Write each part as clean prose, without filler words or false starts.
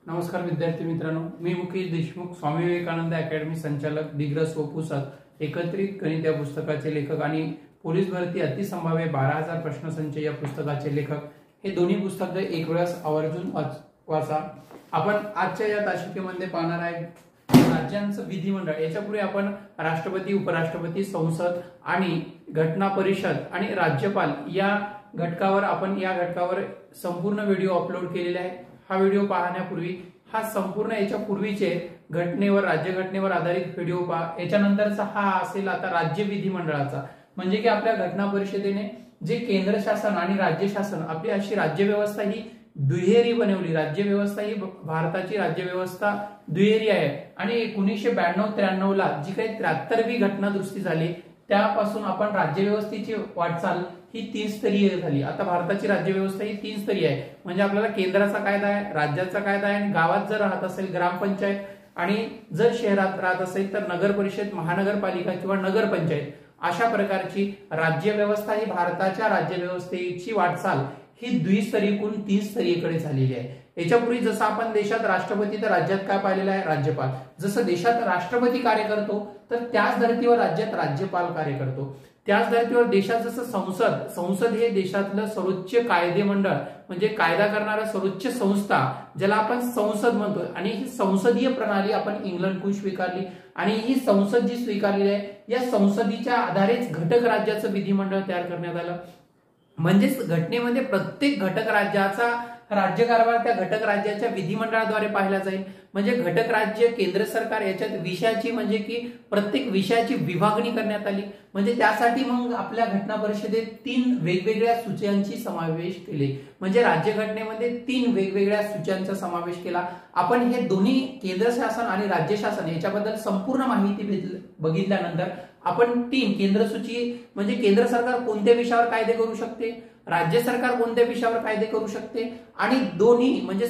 नमस्कार विद्यार्थी मित्रांनो, मी मुकेश देशमुख, स्वामी विवेकानंद अकॅडमी संचालक, दिग्रस व पुसद एकत्रित गणित या पुस्तकाचे लेखक आणि पोलीस भरती अतिसंभाव्य 12,000 प्रश्नसंच या पुस्तकाचे लेखक हे दोन्ही पुस्तक एक वेळेस आवर्जून वाचा। आपण आजच्या या तासिकेमध्ये पाहणार आहे राज्यांचं विधिमंडळ। याच्यापूर्वी आपण राष्ट्रपती, उपराष्ट्रपती, संसद आणि घटना परिषद आणि राज्यपाल या घटकावर संपूर्ण व्हिडिओ अपलोड केलेले आहे। हा व्हिडिओ पाहण्यापूर्वी हा संपूर्ण याच्या पूर्वीचे राज्यघटनेवर आधारित व्हिडिओ पहा। याच्यानंतरचा हा असेल आता राज्य विधिमंडळाचा, म्हणजे की आपल्या घटना परिषदेने जे केंद्र शासन आणि राज्य शासन आपली अशी राज्यव्यवस्था ही दुहेरी बनवली। राज्यव्यवस्था ही भारताची राज्यव्यवस्था दुहेरी आहे आणि 1992-93 ला जी काही 73वी घटना दुरुस्ती झाली त्यापासून आपण राज्यव्यवस्थेची वाटचाल ही 3 स्तरीय झाली। आता भारताची राज्यव्यवस्था ही 3 स्तरीय आहे, म्हणजे आपल्याला केंद्राचा कायदा आहे, राज्याचा कायदा आहे, आणि गावात जर राहत असेल ग्रामपंचायत, आणि जर शहरात राहत असेल तर नगर परिषद, महानगरपालिका किंवा नगर पंचायत। अशा प्रकारची राज्यव्यवस्था ही भारताच्या राज्यव्यवस्थेची वाटचाल ही द्विस्तरीयकडून 3 स्तरीयकडे झालेली आहे। याच्यापूर्वी जसं आपण देशात राष्ट्रपती तर राज्यात काय पाहिलेलं आहे राज्यपाल, जसं देशात राष्ट्रपती कार्य करतो तर त्याच धर्तीवर राज्यात राज्यपाल कार्य करतो। त्याच धर्तीवर देशात जसं संसद हे देशातलं सर्वोच्च कायदेमंडळ म्हणजे कायदा करणारा सर्वोच्च संस्था ज्याला आपण संसद म्हणतो, आणि ही संसदीय प्रणाली आपण इंग्लंडकडून स्वीकारली, आणि ही संसद जी स्वीकारलेली आहे या संसदीच्या आधारेच घटक राज्याचं विधिमंडळ तयार करण्यात आलं। म्हणजेच घटनेमध्ये प्रत्येक घटक राज्याचा राज्यकारभार त्या घटक राज्याच्या विधिमंडळाद्वारे पाहिला जाईल। म्हणजे घटक राज्य, केंद्र सरकार याच्यात विषयाची म्हणजे की प्रत्येक विषयाची विभागणी करण्यात आली। म्हणजे त्यासाठी मग आपल्या घटना परिषदेत 3 वेगवेगळ्या सूच्यांची समावेश केले, म्हणजे राज्यघटनेमध्ये 3 वेगवेगळ्या सूच्यांचा समावेश केला। आपण हे दोन्ही केंद्र शासन आणि राज्य शासन याच्याबद्दल संपूर्ण माहिती बघितल्यानंतर आपण 3 केंद्र सूची म्हणजे केंद्र सरकार कोणत्या विषयावर कायदे करू शकते, राज्य सरकार कोणत्या विषयावर कायदे करू शकते, आणि दोन्ही म्हणजे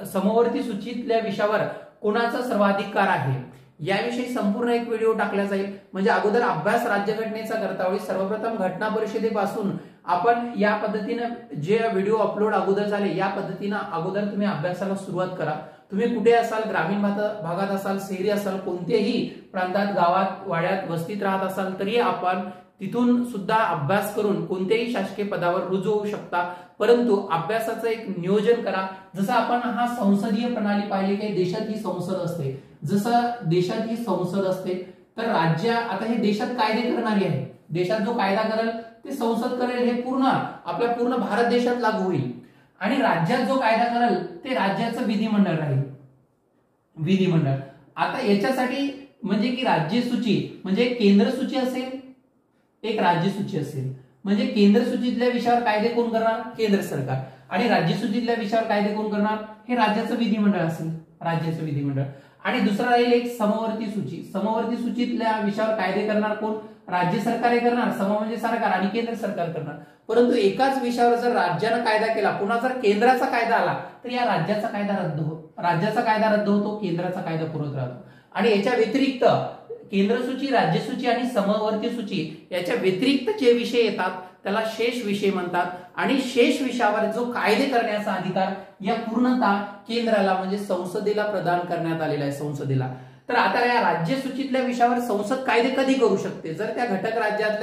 समवर्ती सूचीतल्या विषयावर कोणाचा सर्वाधिकार आहे याविषयी संपूर्ण एक व्हिडिओ टाकला जाईल। म्हणजे अगोदर अभ्यास राज्यघटनेचा करतावेळी सर्वप्रथम घटना परिषदेपासून आपण या पद्धतीने जे व्हिडिओ अपलोड अगोदर झाले या पद्धतीने अगोदर तुम्ही अभ्यासाला सुरुवात करा। तुम्ही कुठे असाल, ग्रामीण भागात असाल, शहरी असाल, कोणत्याही प्रांतात, गावात, वाड्यात, वस्तीत राहत असाल तरी आपण तिथून सुद्धा अभ्यास करून कोणत्याही शासकीय पदावर रुजू होऊ शकता। परंतु अभ्यासाचं एक नियोजन करा। जसं आपण हा संसदीय प्रणाली पाहिली की देशात ही संसद असते, जसं देशात ही संसद असते तर राज्य आता हे देशात कायदे करणारी आहे, देशात जो कायदा करेल ते संसद करेल, हे पूर्ण भारत देशात लागू होईल, आणि राज्यात जो कायदा करेल ते राज्याचं विधिमंडळ राहील। विधिमंडळ आता याच्यासाठी म्हणजे की राज्य सूची म्हणजे केंद्र सूची असेल, एक राज्य सूची असेल। म्हणजे केंद्र सूचीतल्या विषयावर कायदे कोण करणार, केंद्र सरकार, आणि राज्य सूचीतल्या विषयावर कायदे कोण करणार, हे राज्याचं विधिमंडळ असेल, राज्याचं विधिमंडळ। आणि दुसरा राहील एक समवर्ती सूची। समवर्ती सूचीतल्या विषयावर कायदे करणार कोण, राज्य सरकार करणार, सम म्हणजे सरकार, आणि केंद्र सरकार करणार। परंतु एकाच विषयावर जर राज्यानं कायदा केला, पुन्हा जर केंद्राचा कायदा आला तर या राज्याचा कायदा रद्द होतो, केंद्राचा कायदा पुरत राहतो। आणि याच्या व्यतिरिक्त केंद्र सूची, राज्य सूची आणि समवर्ती सूची याच्या व्यतिरिक्त जे विषय येतात त्याला शेष विषय म्हणतात, आणि शेष विषयावर जो कायदे करण्याचा अधिकार या पूर्णतः केंद्राला म्हणजे संसदेला प्रदान करण्यात आलेला आहे, संसदेला। तर आता या राज्य सूचीतल्या विषयावर संसद कायदे कधी करू शकते, जर त्या घटक राज्यात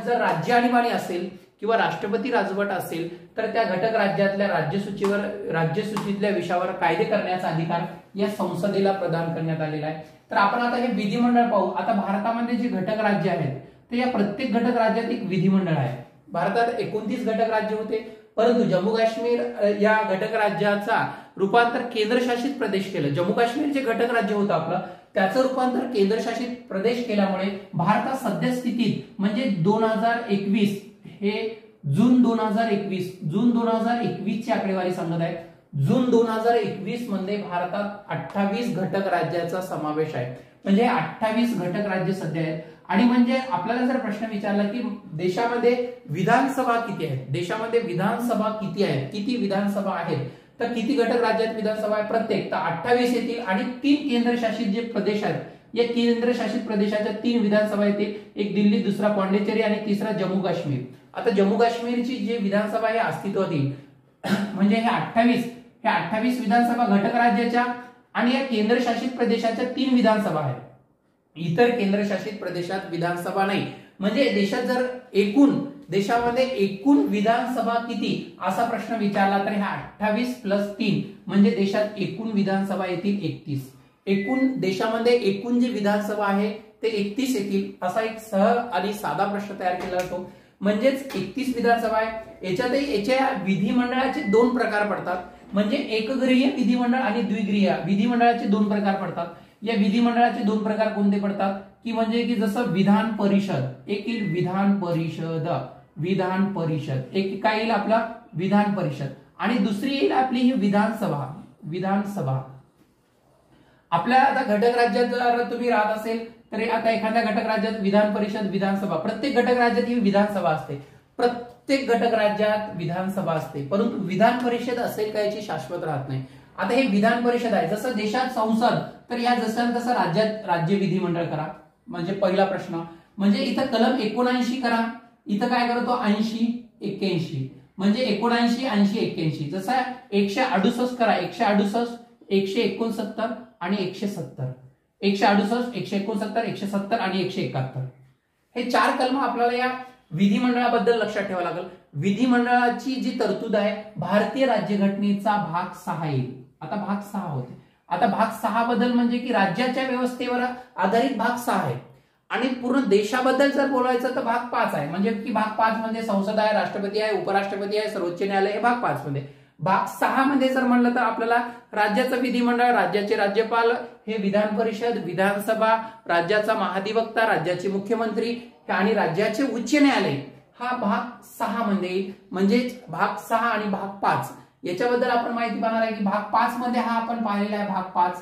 जर राज्य आणीबाणी असेल किंवा राष्ट्रपती राजवट असेल तर त्या घटक राज्यातल्या राज्य सूचीतल्या विषयावर कायदे करण्याचा अधिकार या संसदेला प्रदान करण्यात आलेला आहे। तर आपण आता हे विधिमंडळ पाहू। आता भारतामध्ये जे घटक राज्य आहेत ते या प्रत्येक घटक राज्यात एक विधिमंडळ आहे। भारतात 29 घटक राज्य होते, परंतु जम्मू काश्मीर या घटक राज्याचा रूपांतर केंद्रशासित प्रदेश केलं। जम्मू काश्मीर जे घटक राज्य होतं आपलं त्याचं रूपांतर केंद्रशासित प्रदेश केल्यामुळे भारतात सद्यस्थितीत म्हणजे 2021 हे जून 2021 ची आकडेवारी सांगत आहे। जून 2021 मध्ये भारतात 28 घटक राज्याचा समावेश आहे, म्हणजे 28 घटक राज्य सध्या आहेत। आणि म्हणजे आपल्याला जर प्रश्न विचारला की देशामध्ये विधानसभा किती आहेत, देशामध्ये विधानसभा किती आहेत, किती विधानसभा आहेत, तर किती घटक राज्यात विधानसभा आहे, प्रत्येक तर 28 येतील, आणि 3 केंद्रशासित जे प्रदेश आहेत या केंद्रशासित प्रदेशाच्या 3 विधानसभा येतील, एक दिल्ली, दुसरा पॉंडिचेरी आणि तिसरा जम्मू काश्मीर। आता जम्मू काश्मीरची जी विधानसभा आहे अस्तित्वात येईल, म्हणजे हे 28 ह्या 28 विधानसभा घटक राज्याच्या आणि या केंद्रशासित प्रदेशाच्या 3 विधानसभा आहेत. इतर केंद्रशासित प्रदेशात विधानसभा नाही. म्हणजे देशामध्ये एकूण विधानसभा किती असा प्रश्न विचारला तर ह्या 28 + 3 म्हणजे देशात एकूण विधानसभा येतील 31. एकूण देशामध्ये एकूण जी विधानसभा आहे ते 31 येतील असा एक सहज आणि साधा प्रश्न तयार केला जातो. म्हणजेच 31 विधानसभा आहे. याच्या विधिमंडळाचे 2 प्रकार पडतात. म्हणजे एकगृहीय विधिमंडळ आणि द्विगृहीय विधिमंडळाचे 2 प्रकार पडतात. या विधिमंडळाचे 2 प्रकार कोणते पडतात की म्हणजे की जसं विधान परिषद, एक येईल विधान परिषद, एक काय येईल आपला विधान परिषद आणि दुसरी येईल आपली ही विधानसभा. आपल्या आता घटक राज्यात जर तुम्ही राहत असेल तर आता एखाद्या घटक राज्यात विधान परिषद, विधानसभा, प्रत्येक घटक राज्यात ही विधानसभा असते. प्रत्येक घटक राज्यात विधानसभा असते, परंतु विधान परिषद असेल का याची शाश्वत राहत नाही. आता हे विधान परिषद आहे. जसं देशात संसद तर या जसं तसं राज्यात राज्य विधिमंडळ करा. म्हणजे पहिला प्रश्न म्हणजे इथं कलम 79 करा. इथं काय करतो 80 81 म्हणजे 79 80 81. जसं 168 करा. 168 169 आणि 170. 168 169 170 आणि 171 हे 4 कलम आपल्याला या विधिमंडळाबद्दल लक्षात ठेवावं लागेल. विधिमंडळाची जी तरतूद आहे भारतीय राज्यघटनेचा भाग 6 येईल. आता भाग 6 होते. आता भाग 6 बद्दल म्हणजे की राज्याच्या व्यवस्थेवर आधारित भाग 6 आहे आणि पूर्ण देशाबद्दल जर बोलायचं तर भाग 5 आहे. म्हणजे की भाग 5 मध्ये संसद आहे, राष्ट्रपती आहे, उपराष्ट्रपती आहे, सर्वोच्च न्यायालय हे भाग 5 मध्ये. भाग 6 मध्ये जर म्हणलं तर आपल्याला राज्याचं विधिमंडळ, राज्याचे राज्यपाल, हे विधान परिषद, विधानसभा, राज्याचा महाधिवक्ता, राज्याचे मुख्यमंत्री आणि राज्याचे उच्च न्यायालय हा भाग 6 मध्ये येईल. म्हणजेच भाग 6 आणि भाग 5 याच्याबद्दल आपण माहिती पाहणार आहे की भाग 5 मध्ये हा आपण पाहिलेला आहे. भाग 5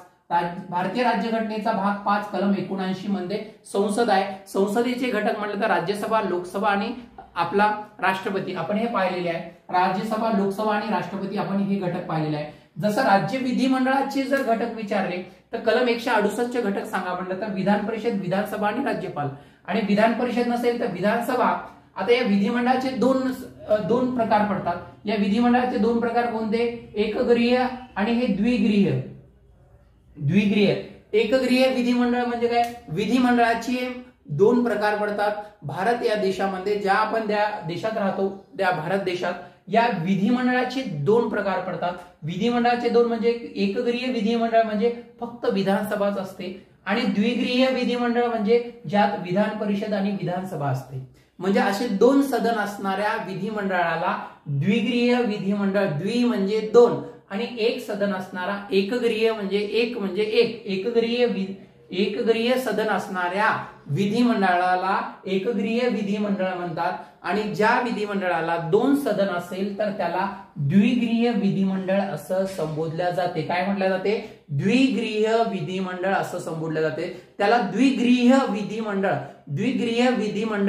भारतीय राज्यघटनेचा भाग 5 कलम 79 मध्ये संसद आहे. संसदेचे घटक म्हटलं तर राज्यसभा, लोकसभा आणि आपला राष्ट्रपती आपण हे पाहिलेले आहे. राज्यसभा, लोकसभा आणि राष्ट्रपती आपण हे घटक पाहिलेले आहे. जसं राज्य विधिमंडळाचे जर घटक विचारले तर कलम 168 चे घटक सांगा म्हटलं तर विधान परिषद, विधानसभा आणि राज्यपाल. आणि विधान परिषद नसेल तर विधानसभा. आता या विधिमंडळाचे दोन प्रकार पडतात. या विधिमंडळाचे 2 प्रकार कोणते, एकगृहीय आणि हे द्विगृहीय. एकगृहीय विधिमंडळ म्हणजे काय, विधिमंडळाचे 2 प्रकार पडतात. भारत या देशामध्ये ज्या आपण त्या देशात राहतो त्या भारत देशात या विधिमंडळाचे 2 प्रकार पडतात. विधिमंडळाचे 2 म्हणजे एकगृहीय विधिमंडळ म्हणजे फक्त विधानसभाच असते आणि द्विगृहीय विधिमंडळ म्हणजे ज्यात विधान परिषद आणि विधानसभा असते. म्हणजे असे 2 सदन असणाऱ्या विधिमंडळाला द्विगृहीय विधिमंडळ, द्वि म्हणजे 2 आणि 1 सदन असणारा एकगृहीय म्हणजे एकगृहीय सदन असणाऱ्या विधिमंडळाला एकगृहीय विधिमंडळ म्हणतात. आणि ज्या विधिमंडळाला 2 सदन असेल तर त्याला द्विगृहीय विधिमंडळ असं संबोधल्या जाते. काय म्हटलं जाते, द्विगृहीय विधिमंडळ असं संबोधलं जाते. त्याला द्विगृहीय विधिमंडळ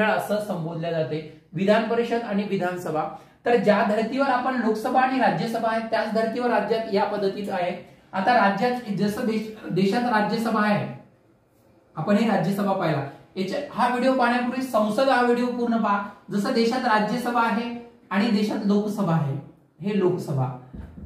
असं संबोधल्या जाते. विधान परिषद आणि विधानसभा. तर ज्या धर्तीवर आपण लोकसभा आणि राज्यसभा आहे त्याच धर्तीवर राज्यात या पद्धतीत आहे. आता राज्यात जसं देशात राज्यसभा आहे, आपण ही राज्यसभा पाहिला. हा व्हिडिओ पाहण्यापूर्वी संसद हा व्हिडिओ पूर्ण पहा. जसं देशात राज्यसभा आहे आणि देशात लोकसभा आहे, हे लोकसभा.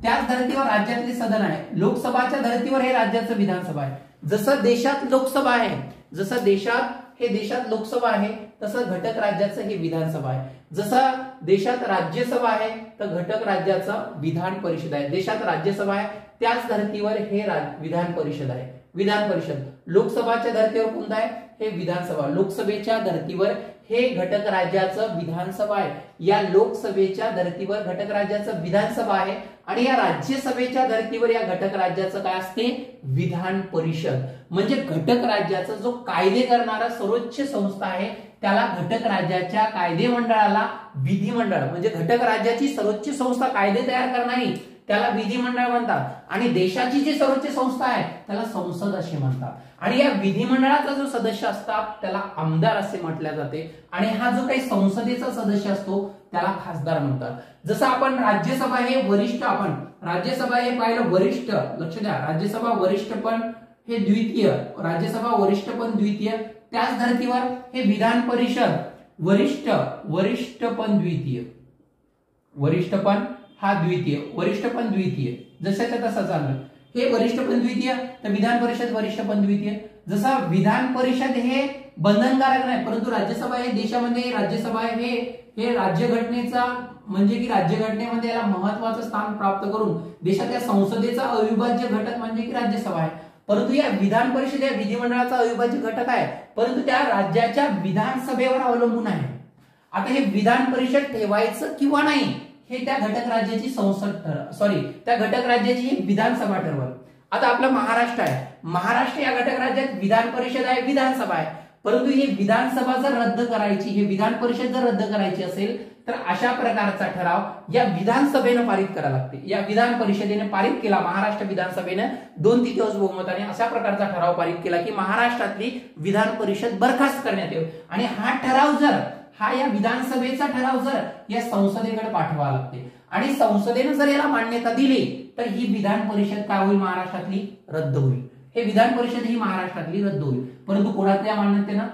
त्याच धर्तीवर राज्यातले सदन आहे. लोकसभाच्या धर्तीवर हे राज्याचं विधानसभा आहे. जसं देशात लोकसभा आहे, जसं देशात लोकसभा आहे तसं घटक राज्याचं हे विधानसभा आहे. जसं देशात राज्यसभा आहे तर घटक राज्याचं विधान परिषद आहे. देशात राज्यसभा आहे त्याच धर्तीवर हे विधान परिषद आहे. विधान परिषद. लोकसभाच्या धर्तीवर कोणता आहे, हे विधानसभा. लोकसभेच्या धर्तीवर हे घटक राज्याचं विधानसभा आहे. या लोकसभेच्या धर्तीवर घटक राज्याचं विधानसभा आहे आणि या राज्यसभेच्या धर्तीवर या घटक राज्याचं काय असते, विधान परिषद. म्हणजे घटक राज्याचा जो कायदे करणारा सर्वोच्च संस्था आहे त्याला घटक राज्याच्या कायदेमंडळाला विधिमंडळ, म्हणजे घटक राज्याची सर्वोच्च संस्था कायदे तयार करणारी त्याला विधिमंडळ म्हणतात आणि देशाची जी सर्वोच्च संस्था आहे त्याला संसद असे म्हणतात. आणि या विधिमंडळाचा जो सदस्य असतात त्याला आमदार असे म्हटले जाते आणि हा जो काही संसदेचा सदस्य असतो त्याला खासदार म्हणतात. जसं आपण राज्यसभा हे वरिष्ठ, आपण राज्यसभा हे पाहिलं वरिष्ठ, लक्ष द्या, राज्यसभा वरिष्ठ पण हे द्वितीय, राज्यसभा वरिष्ठ पण द्वितीय. त्याच धर्तीवर हे विधान परिषद वरिष्ठ पण द्वितीय, वरिष्ठ पण हा द्वितीय, वरिष्ठपण द्वितीय, जशाच्या तसा चाललं. हे वरिष्ठपण द्वितीय, तर विधान परिषद वरिष्ठपण द्वितीय. जसा विधान परिषद हे बंधनकारक नाही, परंतु राज्यसभा हे देशामध्ये राज्यसभा हे राज्यघटनेचा म्हणजे की राज्यघटनेमध्ये याला महत्वाचं स्थान प्राप्त करून देशाच्या संसदेचा अविभाज्य घटक म्हणजे की राज्यसभा आहे. परंतु या विधान परिषद या विधिमंडळाचा अविभाज्य घटक आहे, परंतु त्या राज्याच्या विधानसभेवर अवलंबून आहे. आता हे विधान परिषद ठेवायचं किंवा नाही हे त्या घटक राज्याची त्या घटक राज्याची ही विधानसभा ठरवल. आता आपला महाराष्ट्र आहे, महाराष्ट्र या घटक राज्यात विधान परिषद आहे, विधानसभा आहे. परंतु ही विधानसभा जर रद्द करायची, हे विधान परिषद जर रद्द करायची असेल तर अशा प्रकारचा ठराव या विधानसभेनं पारित करावा लागते. या विधान परिषदेने पारित केला, महाराष्ट्र विधानसभेने 2/3 बहुमताने अशा प्रकारचा ठराव पारित केला की महाराष्ट्रातली विधान परिषद बरखास्त करण्यात येईल. आणि हा ठराव जर या विधानसभेचा ठराव जर या संसदेकडे पाठवावा लागते आणि संसदेने जर याला मान्यता दिली तर ही विधान परिषद काय होईल, महाराष्ट्रातली रद्द होईल. हे विधान परिषद ही महाराष्ट्रातली रद्द होईल. परंतु कोणाच्या मान्यतेनं,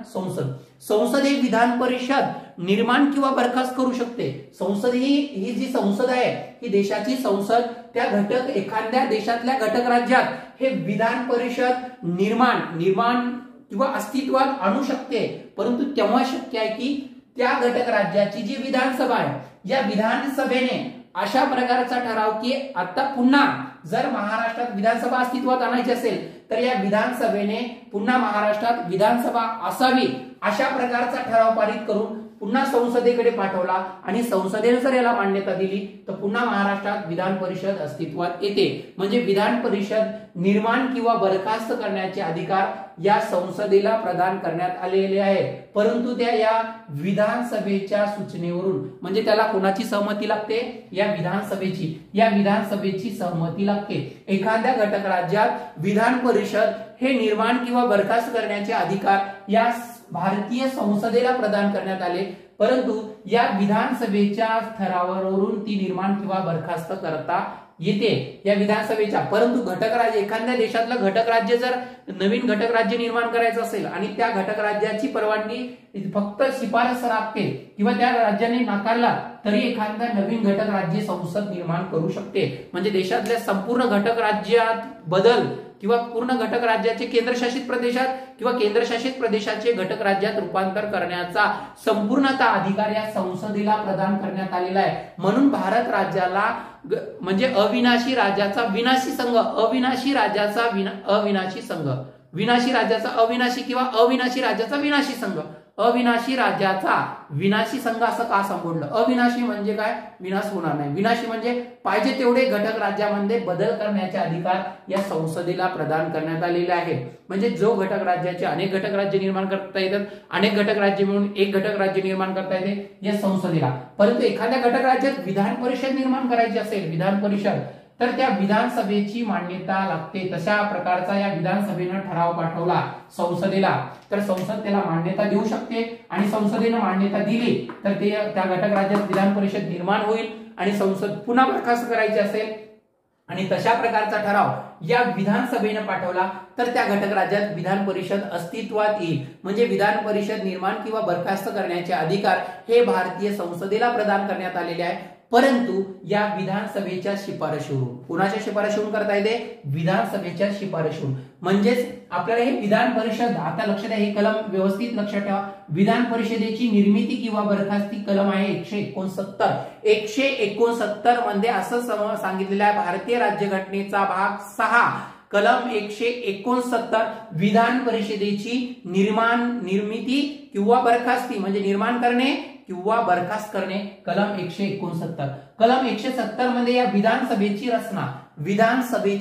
संसद ही विधान परिषद निर्माण किंवा बरखास्त करू शकते. संसद ही जी संसद आहे ही देशाची संसद त्या एखाद्या देशातल्या घटक राज्यात हे विधान परिषद निर्माण किंवा अस्तित्वात आणू शकते. परंतु तेव्हा शक्य आहे की त्या घटक राज्याची जी विधानसभा आहे या विधानसभेने अशा प्रकारचा ठराव की आता पुन्हा जर महाराष्ट्रात विधानसभा अस्तित्वात आणायची असेल तर या विधानसभेने पुन्हा महाराष्ट्रात विधानसभा असावी अशा प्रकारचा ठराव पारित करून पुन्हा संसदेकडे पाठवला आणि संसदेने जर याला मान्यता दिली तर पुन्हा महाराष्ट्रात विधान परिषद अस्तित्वात येते. म्हणजे विधान परिषद निर्माण किंवा बरखास्त करण्याचे अधिकार या संसदेला प्रदान करण्यात आलेले आहे. परंतु त्या या विधानसभेच्या सूचनेवरून, म्हणजे त्याला कोणाची सहमती लागते, या विधानसभेची सहमती लागते. एखाद्या घटक राज्यात विधान परिषद हे निर्माण किंवा बरखास्त करण्याचे अधिकार या भारतीय संसदेला प्रदान करण्यात आले, परंतु या विधानसभेच्या ठरावावरून ती निर्माण किंवा बरखास्त करता येते या विधानसभेच्या. परंतु घटक राज्य, एखाद्या देशातलं घटक राज्य जर नवीन घटक राज्य निर्माण करायचं असेल आणि त्या घटक राज्याची परवानगी फक्त शिफारस लागते किंवा त्या राज्याने नाकारला तरी एखादा नवीन घटक राज्य संसद निर्माण करू शकते. म्हणजे देशातल्या संपूर्ण घटक राज्यात बदल किंवा पूर्ण घटक राज्याचे केंद्रशासित प्रदेशात किंवा केंद्रशासित प्रदेशाचे घटक राज्यात रूपांतर करण्याचा संपूर्णतः अधिकार या संसदेला प्रदान करण्यात आलेला आहे. म्हणून भारत राज्याला म्हणजे अविनाशी राजाचा विनाशी संघ, अविनाशी राजाचा अविनाशी संघ, विनाशी राजाचा अविनाशी किंवा अविनाशी राजाचा विनाशी संघ, अविनाशी राजाचा विनाशी संघ असं का संबोधलं? अविनाशी म्हणजे काय, विनाश होणार नाही. विनाशी म्हणजे पाहिजे तेवढे घटक राज्यामध्ये बदल करण्याचे अधिकार या संसदेला प्रदान करण्यात आलेले आहेत. म्हणजे जो घटक राज्याचे अनेक घटक राज्य निर्माण करता येतात, अनेक घटक राज्य मिळून एक घटक राज्य निर्माण करता येते या संसदेला. परंतु एखाद्या घटक राज्यात विधान परिषद निर्माण करायची असेल, विधान परिषद, तर त्या विधानसभेची मान्यता लागते. तशा प्रकारचा या विधानसभेनं ठराव पाठवला संसदेला तर संसद त्याला मान्यता देऊ शकते आणि संसदेनं मान्यता दिली तर ते त्या घटक राज्यात विधान परिषद निर्माण होईल आणि संसद पुन्हा बरखास्त करायची असेल आणि तशा प्रकारचा ठराव या विधानसभेनं पाठवला तर त्या घटक राज्यात विधान परिषद अस्तित्वात येईल. म्हणजे विधान परिषद निर्माण किंवा बरखास्त करण्याचे अधिकार हे भारतीय संसदेला प्रदान करण्यात आलेले आहे. परंतु या विधानसभेच्या शिफारशीवरून, कोणाच्या शिफारशीवरून करता येते? विधानसभेच्या शिफारशीवरून. म्हणजेच आपल्याला हे विधान परिषद, आता लक्षात द्या, हे कलम व्यवस्थित लक्षात ठेवा. विधान परिषदेची निर्मिती किंवा बरखास्ती कलम आहे 169. 169 मध्ये असं सांगितलेलं आहे, भारतीय राज्यघटनेचा भाग 6 कलम 169 विधान परिषदेची निर्मिती किंवा बरखास्ती म्हणजे निर्माण करणे किंवा बरखास्त करणे. कलम 169. कलम 170 मध्ये या विधानसभेची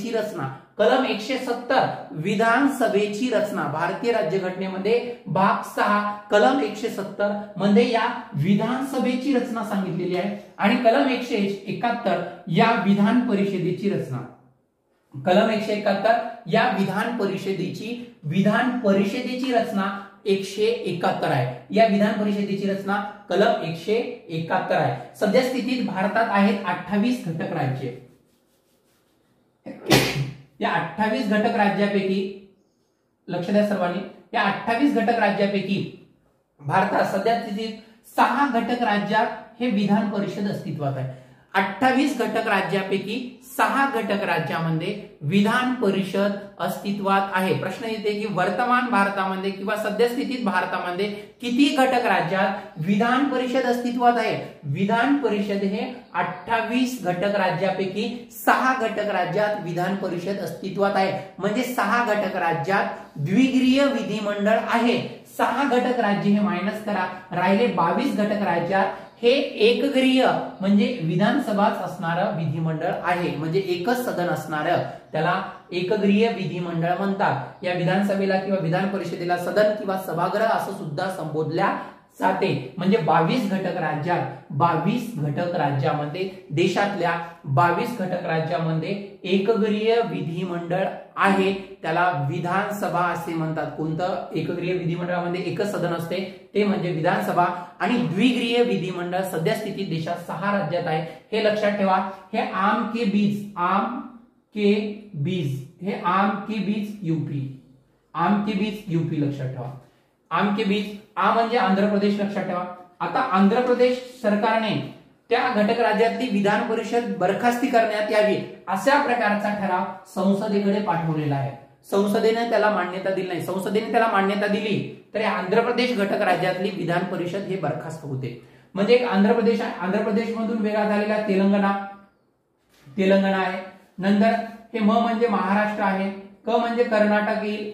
रचना, कलम 170 विधानसभेची रचना, भारतीय राज्यघटनेमध्ये भाग 6 कलम 170 मध्ये या विधानसभेची रचना सांगितलेली आहे. आणि कलम 171 या विधान परिषदेची रचना, कलम 171 या विधान परिषदेची रचना 171 आहे. या विधान परिषदेची रचना कलम 171 आहे. सध्या स्थितीत भारतात आहेत 28 घटक राज्ये. या 28 घटक राज्यापैकी, लक्ष द्या सर्वांनी, या 28 घटक राज्यापैकी भारतात सध्या स्थितीत 6 घटक राज्यात हे विधान परिषद अस्तित्वात आहे. 28 घटक राज्यापैकी 6 घटक राज्यामध्ये विधान परिषद अस्तित्वात आहे। प्रश्न येते की वर्तमान भारतामध्ये किंवा सद्यस्थितीत भारतामध्ये किती घटक राज्यात विधान परिषद अस्तित्वात आहे? विधान परिषद हे 28 घटक राज्यापैकी 6 घटक राज्यात विधान परिषद अस्तित्वात आहे। म्हणजे 6 घटक राज्यात द्विगृह विधिमंडळ आहे। 6 घटक राज्य हे मायनस करा, राहिले 22 घटक राज्यात हे एकगृह म्हणजे विधानसभाच असणारं विधिमंडळ आहे। म्हणजे एकच सदन असणारं त्याला एकगृह विधिमंडळ म्हणतात। या विधानसभेला किंवा विधान परिषदेला सदन किंवा सभागृह असं सुद्धा संबोधल्या जाते। म्हणजे 22 घटक राज्यात 22 घटक राज्यामध्ये देशातल्या 22 घटक राज्यामध्ये एकगृह विधिमंडळ आहे, त्याला विधानसभा असे म्हणतात। कोणतं? एकगृह विधिमंडळामध्ये एकच सदन असते ते म्हणजे विधानसभा। आणि द्विगृह विधिमंडळ सध्या स्थितीत देशात 6 राज्यात आहे, हे लक्षात ठेवा। हे आम के बीज हे आम के बीज यूपी लक्षात ठेवा। आम के बीज आ म्हणजे आंध्र प्रदेश लक्षात ठेवा। आता आंध्र प्रदेश सरकारने त्या घटक राज्यातली विधान परिषद बरखास्ती करण्यात यावी अशा प्रकारचा ठराव संसदेकडे पाठवलेला आहे। संसदेने त्याला मान्यता दिली नाही। संसदेने त्याला मान्यता दिली तर आंध्र प्रदेश घटक राज्यातली विधान परिषद हे बरखास्त होते। म्हणजे एक आंध्र प्रदेश आहे, आंध्र प्रदेश मधून वेगळा झालेला तेलंगणा आहे। नंतर हे म म्हणजे महाराष्ट्र आहे, क म्हणजे कर्नाटक येईल,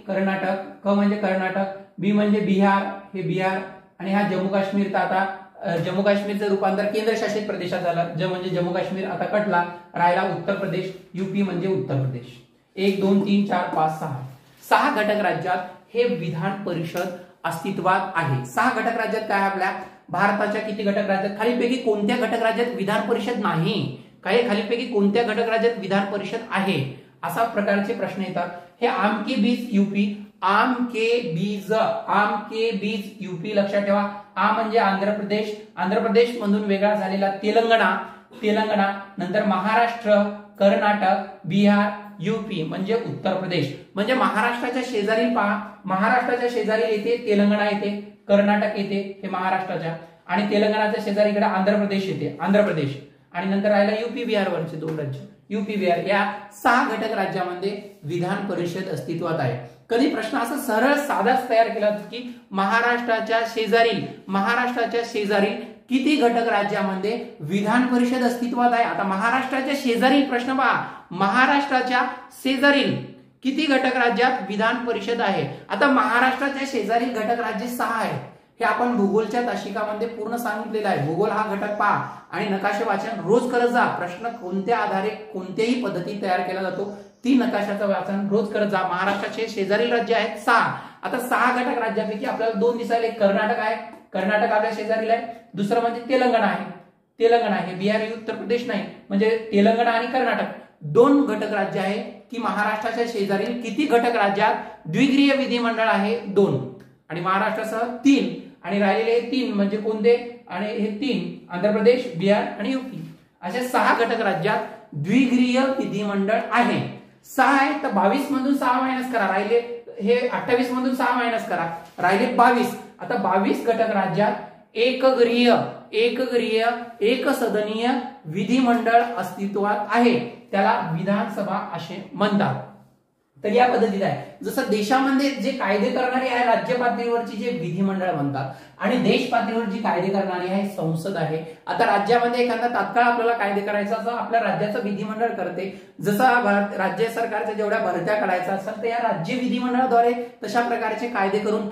क म्हणजे कर्नाटक, बी म्हणजे बिहार, हे बिहार, आणि हा जम्मू काश्मीर। तर आता जम्मू काश्मीरचं रूपांतर केंद्रशासित प्रदेशात झालं, म्हणजे जम्मू काश्मीर आता कटला, राहिला उत्तर प्रदेश, यूपी म्हणजे उत्तर प्रदेश। 1 2 3 4 5 6 घटक राज्यात हे विधान परिषद अस्तित्वात आहे। 6 घटक राज्यात काय आपल्या भारताच्या किती घटक राज्यात? खालीपैकी कोणत्या घटक राज्यात विधान परिषद नाही? काही खालीपैकी कोणत्या घटक राज्यात विधान परिषद आहे? अशा प्रकारचे प्रश्न येतात। हे आम के बीज यूपी लक्षात ठेवा। आ म्हणजे आंध्र प्रदेश मधून वेगळा झालेला तेलंगणा, नंतर महाराष्ट्र, कर्नाटक, बिहार, यूपी म्हणजे उत्तर प्रदेश। म्हणजे महाराष्ट्राच्या शेजारी पहा, महाराष्ट्राच्या शेजारी येते तेलंगणा येते, कर्नाटक येते, हे महाराष्ट्राच्या, आणि तेलंगणाच्या शेजारी इकडे आंध्र प्रदेश येते, आणि नंतर राहिला यूपी बिहार वरचे 2 राज्य, यूपी बिहार। या 6 घटक राज्यामध्ये विधान परिषद अस्तित्वात आहे। कधी प्रश्न असा सरळ साधाच तयार केला की महाराष्ट्राच्या शेजारी किती घटक राज्यामध्ये विधान परिषद अस्तित्वात आहे? आता महाराष्ट्राच्या शेजारी प्रश्न पहा, महाराष्ट्राच्या शेजारी किती घटक राज्यात विधान परिषद आहे? आता महाराष्ट्राच्या शेजारी घटक राज्य 6 आहे, हे आपण भूगोलच्या तासिकामध्ये पूर्ण सांगितलेलं आहे। भूगोल हा घटक पहा आणि नकाशे वाचन रोज करत जा। प्रश्न कोणत्या आधारे कोणत्याही पद्धती तयार केला जातो ती नकाशाचं वाचन रोज करत जा। महाराष्ट्राचे शेजारील राज्य आहेत 6। आता 6 घटक राज्यापैकी आपल्याला 2 दिसायला, एक कर्नाटक आहे, कर्नाटक आपल्या शेजारील आहे, दुसरं म्हणजे तेलंगणा आहे, बिहार उत्तर प्रदेश नाही, म्हणजे तेलंगणा आणि कर्नाटक 2 घटक राज्य आहे की महाराष्ट्राच्या शेजारील किती घटक राज्यात द्विगृह विधिमंडळ आहे? 2, आणि महाराष्ट्रासह 3, आणि राहिलेले 3 म्हणजे कोणते? आणि हे 3 आंध्र प्रदेश, बिहार आणि यूपी, अशा 6 घटक राज्यात द्विगृह विधिमंडळ आहे। 6 आहे तर 22 मधून 6 मायनस करा, राहिले हे 28 मधून 6 मायनस करा, राहिले 22। आता 22 घटक राज्यात एकगृह एकसदनीय विधिमंडळ अस्तित्वात आहे, त्याला विधानसभा असे म्हणतात। तर या पद्धतीत आहे, जसं देशामध्ये जे कायदे करणारे आहे राज्य पातळीवरची जे विधिमंडळ म्हणतात, आणि देश पातळीवर जी कायदे करणारी आहे संसद आहे। आता राज्यामध्ये एखादा तात्काळ आपल्याला कायदे करायचा असं आपल्या राज्याचं विधिमंडळ करते, जसं राज्य सरकारच्या जेवढ्या भरत्या काढायचा असेल तर या राज्य विधिमंडळाद्वारे तशा प्रकारचे कायदे करून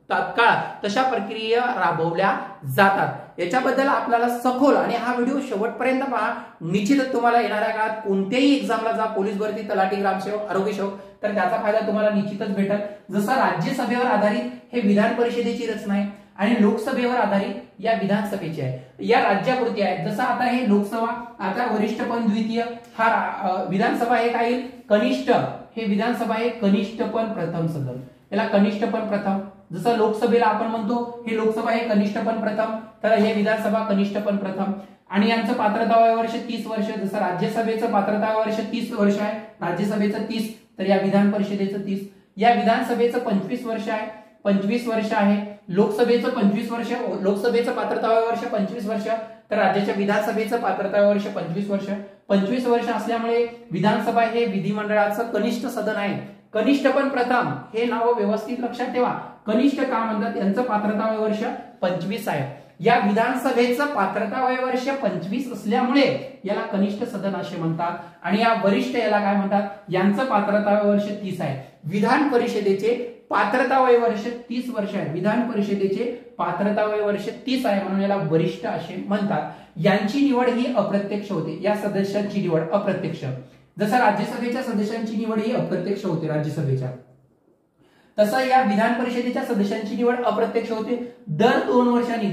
तात्काळ तशा प्रक्रिया राबवल्या जातात। याच्याबद्दल आपल्याला सखोल, आणि हा व्हिडिओ शेवटपर्यंत पहा, निश्चितच तुम्हाला येणाऱ्या काळात कोणत्याही एक्झामला जा, पोलीस भरती, तलाठी, ग्रामसेवक, आरोग्य सेवक, तर त्याचा फायदा तुम्हाला निश्चितच भेटेल। जसं राज्यसभेवर आधारित हे विधान परिषदेची रचना आहे आणि लोकसभेवर आधारित या विधानसभेची आहे, या राज्यापुरती आहे। जसं आता हे लोकसभा, आता वरिष्ठ पण द्वितीय, हा विधानसभा हे काय कनिष्ठ, हे विधानसभा हे कनिष्ठ पण प्रथम सदन, याला कनिष्ठ पण प्रथम। जसं लोकसभेला आपण म्हणतो हे लोकसभा हे कनिष्ठ पण प्रथम, तर हे विधानसभा कनिष्ठ पण प्रथम, आणि यांचं पात्रता वर्ष 30 वर्ष। जसं राज्यसभेचं पात्रता वर्ष 30 वर्ष आहे, राज्यसभेचं 30, तर या विधान परिषदेचं 30, या विधानसभेचं 25 वर्ष आहे, 25 वर्ष आहे, लोकसभेचं 25 वर्ष, लोकसभेचं पात्रता वर्ष 25 वर्ष, तर राज्याच्या विधानसभेचं पात्रता वर्ष 25 वर्ष. 25 वर्ष असल्यामुळे विधानसभा हे विधिमंडळाचं कनिष्ठ सदन आहे. कनिष्ठ पण प्रथम हे नाव व्यवस्थित लक्षात ठेवा. कनिष्ठ का म्हणतात, यांचं पात्रता वर्ष 25 आहे. या विधानसभेचं पात्रता वर्ष 25 असल्यामुळे याला कनिष्ठ सदन असे म्हणतात. आणि या वरिष्ठ याला काय म्हणतात, यांचं पात्रता वर्ष 30 आहे. विधान परिषदेचे पात्रता वर्ष 30 वर्ष आहे. विधान परिषदेचे पात्रता वर्ष 30 आहे म्हणून याला वरिष्ठ असे म्हणतात. यांची निवड ही अप्रत्यक्ष होते. या सदस्यांची निवड अप्रत्यक्ष, जसं राज्यसभेच्या सदस्यांची निवड ही अप्रत्यक्ष होते राज्यसभेच्या, तसं या विधान परिषदेच्या सदस्यांची निवड अप्रत्यक्ष होते. दर 2 वर्षांनी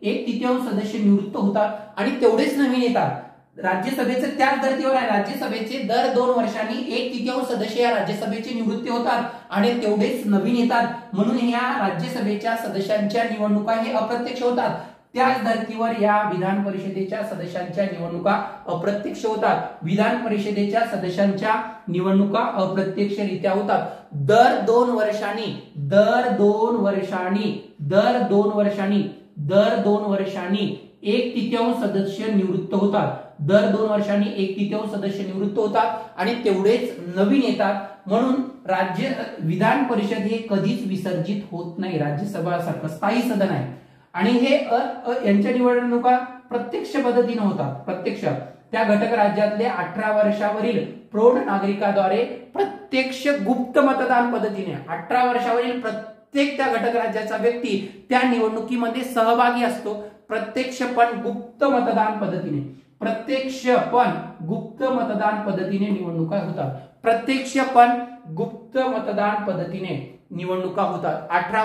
1/3 सदस्य निवृत्त होतात आणि तेवढेच नवीन येतात. राज्यसभेचे त्याच धर्तीवर आहे. राज्यसभेचे दर 2 वर्षांनी 1/3 सदस्य या राज्यसभेचे निवृत्ती होतात आणि तेवढेच नवीन येतात. म्हणून या राज्यसभेच्या सदस्यांच्या निवडणुका हे अप्रत्यक्ष होतात. त्याच धर्तीवर या विधान परिषदेच्या सदस्यांच्या निवडणुका अप्रत्यक्ष होतात. विधान परिषदेच्या सदस्यांच्या निवडणुका अप्रत्यक्षरित्या होतात. दर 2 वर्षांनी 1/3 सदस्य निवृत्त होतात. दर 2 वर्षांनी 1/3 सदस्य निवृत्त होतात आणि तेवढेच नवीन येतात. म्हणून विधान परिषद हे कधीच विसर्जित होत नाही. राज्यसभा सारखं स्थायी सदन आहे आणि हे यांच्या निवडणुका प्रत्यक्ष पद्धतीने होतात. प्रत्यक्ष त्या घटक राज्यातले 18 वर्षावरील प्रौढ नागरिकाद्वारे प्रत्यक्ष गुप्त मतदान पद्धतीने 18 वर्षावरील प्रत्येक त्या घटक राज्याचा व्यक्ती त्या निवडणुकीमध्ये सहभागी असतो. प्रत्यक्ष पण गुप्त मतदान पद्धतीने निवडणुका होतात. प्रत्यक्ष पण गुप्त मतदान पद्धतीने निवडणुका होतात. 18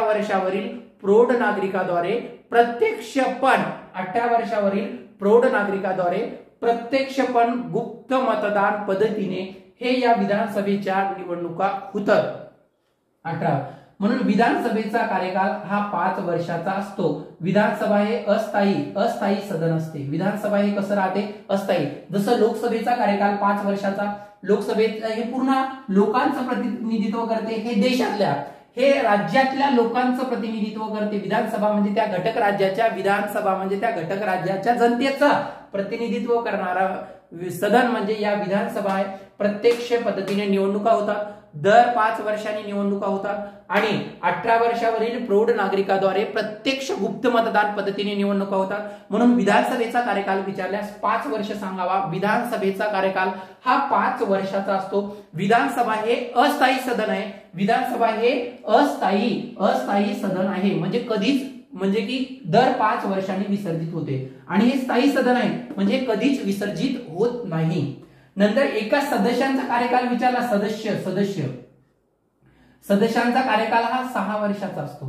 वर्षावरील प्रौढ नागरिकाद्वारे प्रत्यक्ष पण 18 वर्षावरील प्रौढ नागरिकाद्वारे प्रत्यक्ष पण गुप्त मतदान पद्धतीने हे या विधानसभेच्या निवडणुका होतात. 18 म्हणून विधानसभेचा कार्यकाल हा 5 वर्षाचा असतो. विधानसभा हे अस्थायी सदन असते. विधानसभा हे कसं राहते, अस्थायी. जसं लोकसभेचा कार्यकाल 5 वर्षाचा, लोकसभेत हे पूर्ण लोकांचं प्रतिनिधित्व करते. हे देशातल्या हे राज्यातल्या लोकांचं प्रतिनिधित्व करते. विधानसभा म्हणजे त्या घटक राज्याच्या जनतेचं प्रतिनिधित्व करणारा सदन म्हणजे या विधानसभा आहे. प्रत्यक्ष पद्धतीने निवडणुका होतात. दर 5 वर्षांनी निवडणुका होतात आणि 18 वर्षावरील प्रौढ नागरिकाद्वारे प्रत्यक्ष गुप्त मतदान पद्धतीने निवडणुका होतात. म्हणून विधानसभेचा कार्यकाल विचारल्यास 5 वर्ष सांगावा. विधानसभेचा कार्यकाल हा 5 वर्षाचा असतो. विधानसभा हे अस्थायी सदन आहे. विधानसभा हे अस्थायी सदन आहे म्हणजे की दर 5 वर्षांनी विसर्जित होते आणि हे स्थायी सदन आहे म्हणजे कधीच विसर्जित होत नाही. नंतर एका सदस्यांचा कार्यकाल विचारला. सदस्यांचा कार्यकाल हा 6 वर्षाचा असतो.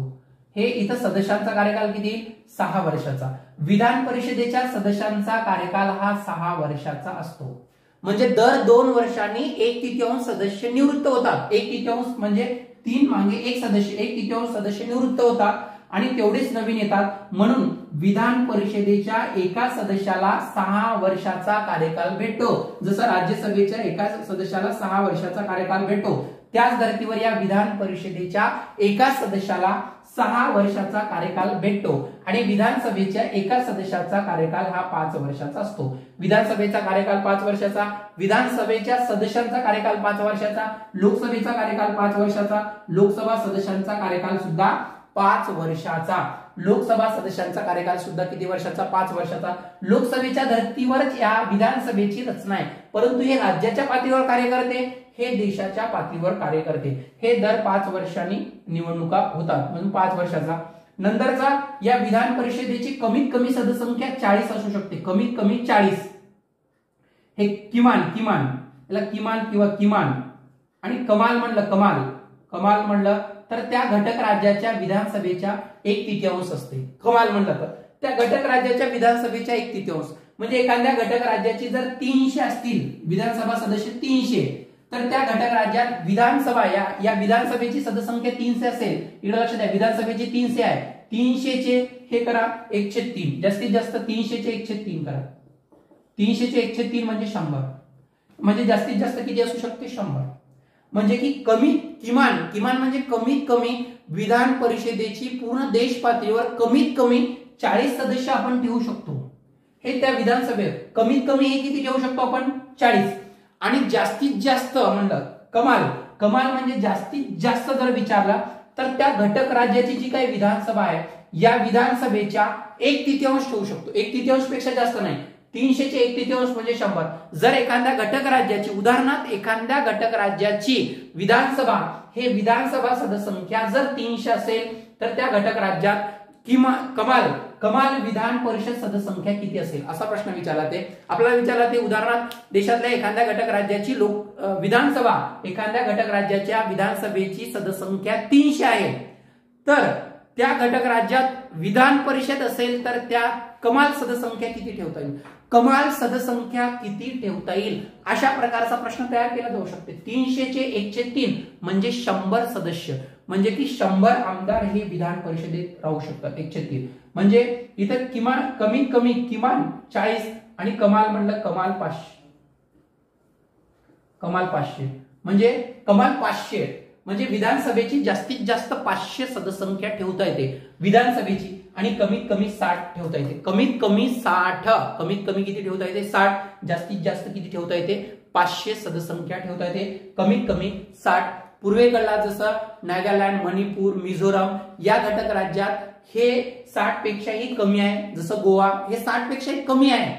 हे इथं सदस्यांचा कार्यकाल किती, 6 वर्षाचा. विधान परिषदेच्या सदस्यांचा कार्यकाल हा 6 वर्षाचा असतो. म्हणजे दर 2 वर्षांनी 1/3 सदस्य निवृत्त होतात. 1/3 म्हणजे 3 मागे 1 सदस्य, 1/3 सदस्य निवृत्त होतात आणि तेवढेच नवीन येतात. म्हणून विधान परिषदेच्या एका सदस्याला 6 वर्षाचा कार्यकाल भेटतो. जसं राज्यसभेच्या एका सदस्याला 6 वर्षाचा कार्यकाल भेटतो, त्याच धर्तीवर या विधान परिषदेच्या एका सदस्याला 6 वर्षाचा कार्यकाल भेटतो आणि विधानसभेच्या एका सदस्याचा कार्यकाल हा 5 वर्षाचा असतो. विधानसभेचा कार्यकाल 5 वर्षाचा, विधानसभेच्या सदस्यांचा कार्यकाल 5 वर्षाचा, लोकसभेचा कार्यकाल 5 वर्षाचा, लोकसभा सदस्यांचा कार्यकाल सुद्धा 5 वर्षाचा. लोकसभा सदस्यांचा कार्यकाल सुद्धा किती वर्षाचा, 5 वर्षाचा. लोकसभेच्या धर्तीवरच या विधानसभेची रचना आहे, परंतु हे राज्याच्या पातळीवर कार्य करते, हे देशाच्या पातळीवर कार्य करते. हे दर 5 वर्षांनी निवडणुका होतात म्हणून 5 वर्षाचा. नंतरचा या विधान परिषदेची कमीत कमी सदस्यसंख्या 40 असू शकते. कमीत कमी 40. हे किमान याला किमान आणि कमाल म्हणलं तर त्या घटक राज्याच्या विधानसभेच्या 1/3 असते. कमाल म्हणलं तर त्या घटक राज्याच्या विधानसभेच्या 1/3 म्हणजे एखाद्या घटक राज्याची जर 300 असतील विधानसभा सदस्य 300, तर त्या घटक राज्यात विधानसभा या विधानसभेची सदस्यसंख्या 300 असेल. इकडे लक्ष द्या, विधानसभेची 300 आहे. 300 चे हे करा 1/3, जास्तीत जास्त 300 चे 1/3 करा. 300 चे 1/3 म्हणजे 100, म्हणजे जास्तीत जास्त किती असू शकते, 100. म्हणजे की किमान म्हणजे कमीत कमी विधान परिषदेची पूर्ण देश पातळीवर कमीत कमी 40 सदस्य आपण ठेवू शकतो। हे त्या विधानसभेत कमीत कमी हे किती ठेवू शकतो आपण 40, आणि जास्तीत जास्त म्हणलं कमाल म्हणजे जास्तीत जास्त जर विचारला तर त्या घटक राज्याची जी काही विधानसभा आहे या विधानसभेच्या 1/3 ठेवू शकतो। 1/3 पेक्षा जास्त नाही, 300 चे 1/3 म्हणजे 100। जर एखाद्या घटक राज्याची उदाहरणार्थ एखाद्या घटक राज्याची विधानसभा हे विधानसभा सदस्यसंख्या जर 300 असेल तर त्या घटक राज्यात कमाल विधान परिषद सदस्यसंख्या किती असेल असा प्रश्न विचारला ते आपल्याला विचारला ते उदाहरणार्थ देशातल्या एखाद्या घटक राज्याची विधानसभा एखाद्या घटक राज्याच्या विधानसभेची सदस्यसंख्या 300 आहे, तर त्या घटक राज्यात विधान परिषद असेल तर त्या कमाल सदस्यसंख्या किती ठेवता येईल, कमाल सदस्यसंख्या किती ठेवता येईल अशा प्रकारचा प्रश्न तयार केला जाऊ शकते। 300 चे 1/3 म्हणजे 100 सदस्य, म्हणजे की 100 आमदार हे विधान परिषदेत राहू शकतात। 1/3 म्हणजे इथं कमीत कमी 40 आणि कमाल म्हणलं कमाल 500 म्हणजे कमाल 500 म्हणजे विधानसभेची जास्तीत जास्त 500 सदस्यसंख्या ठेवता येते विधानसभेची, आणि कमीत कमी 60 ठेवता येते। कमीत कमी किती ठेवता येते 60, जास्तीत जास्त किती ठेवता येते 500 सदस्यसंख्या ठेवता येते, कमीत कमी 60। पूर्वेकडला जसं नागालँड, मणिपूर, मिझोराम या घटक राज्यात हे 60 पेक्षाही कमी आहे, जसं गोवा हे 60 पेक्षाही कमी आहे,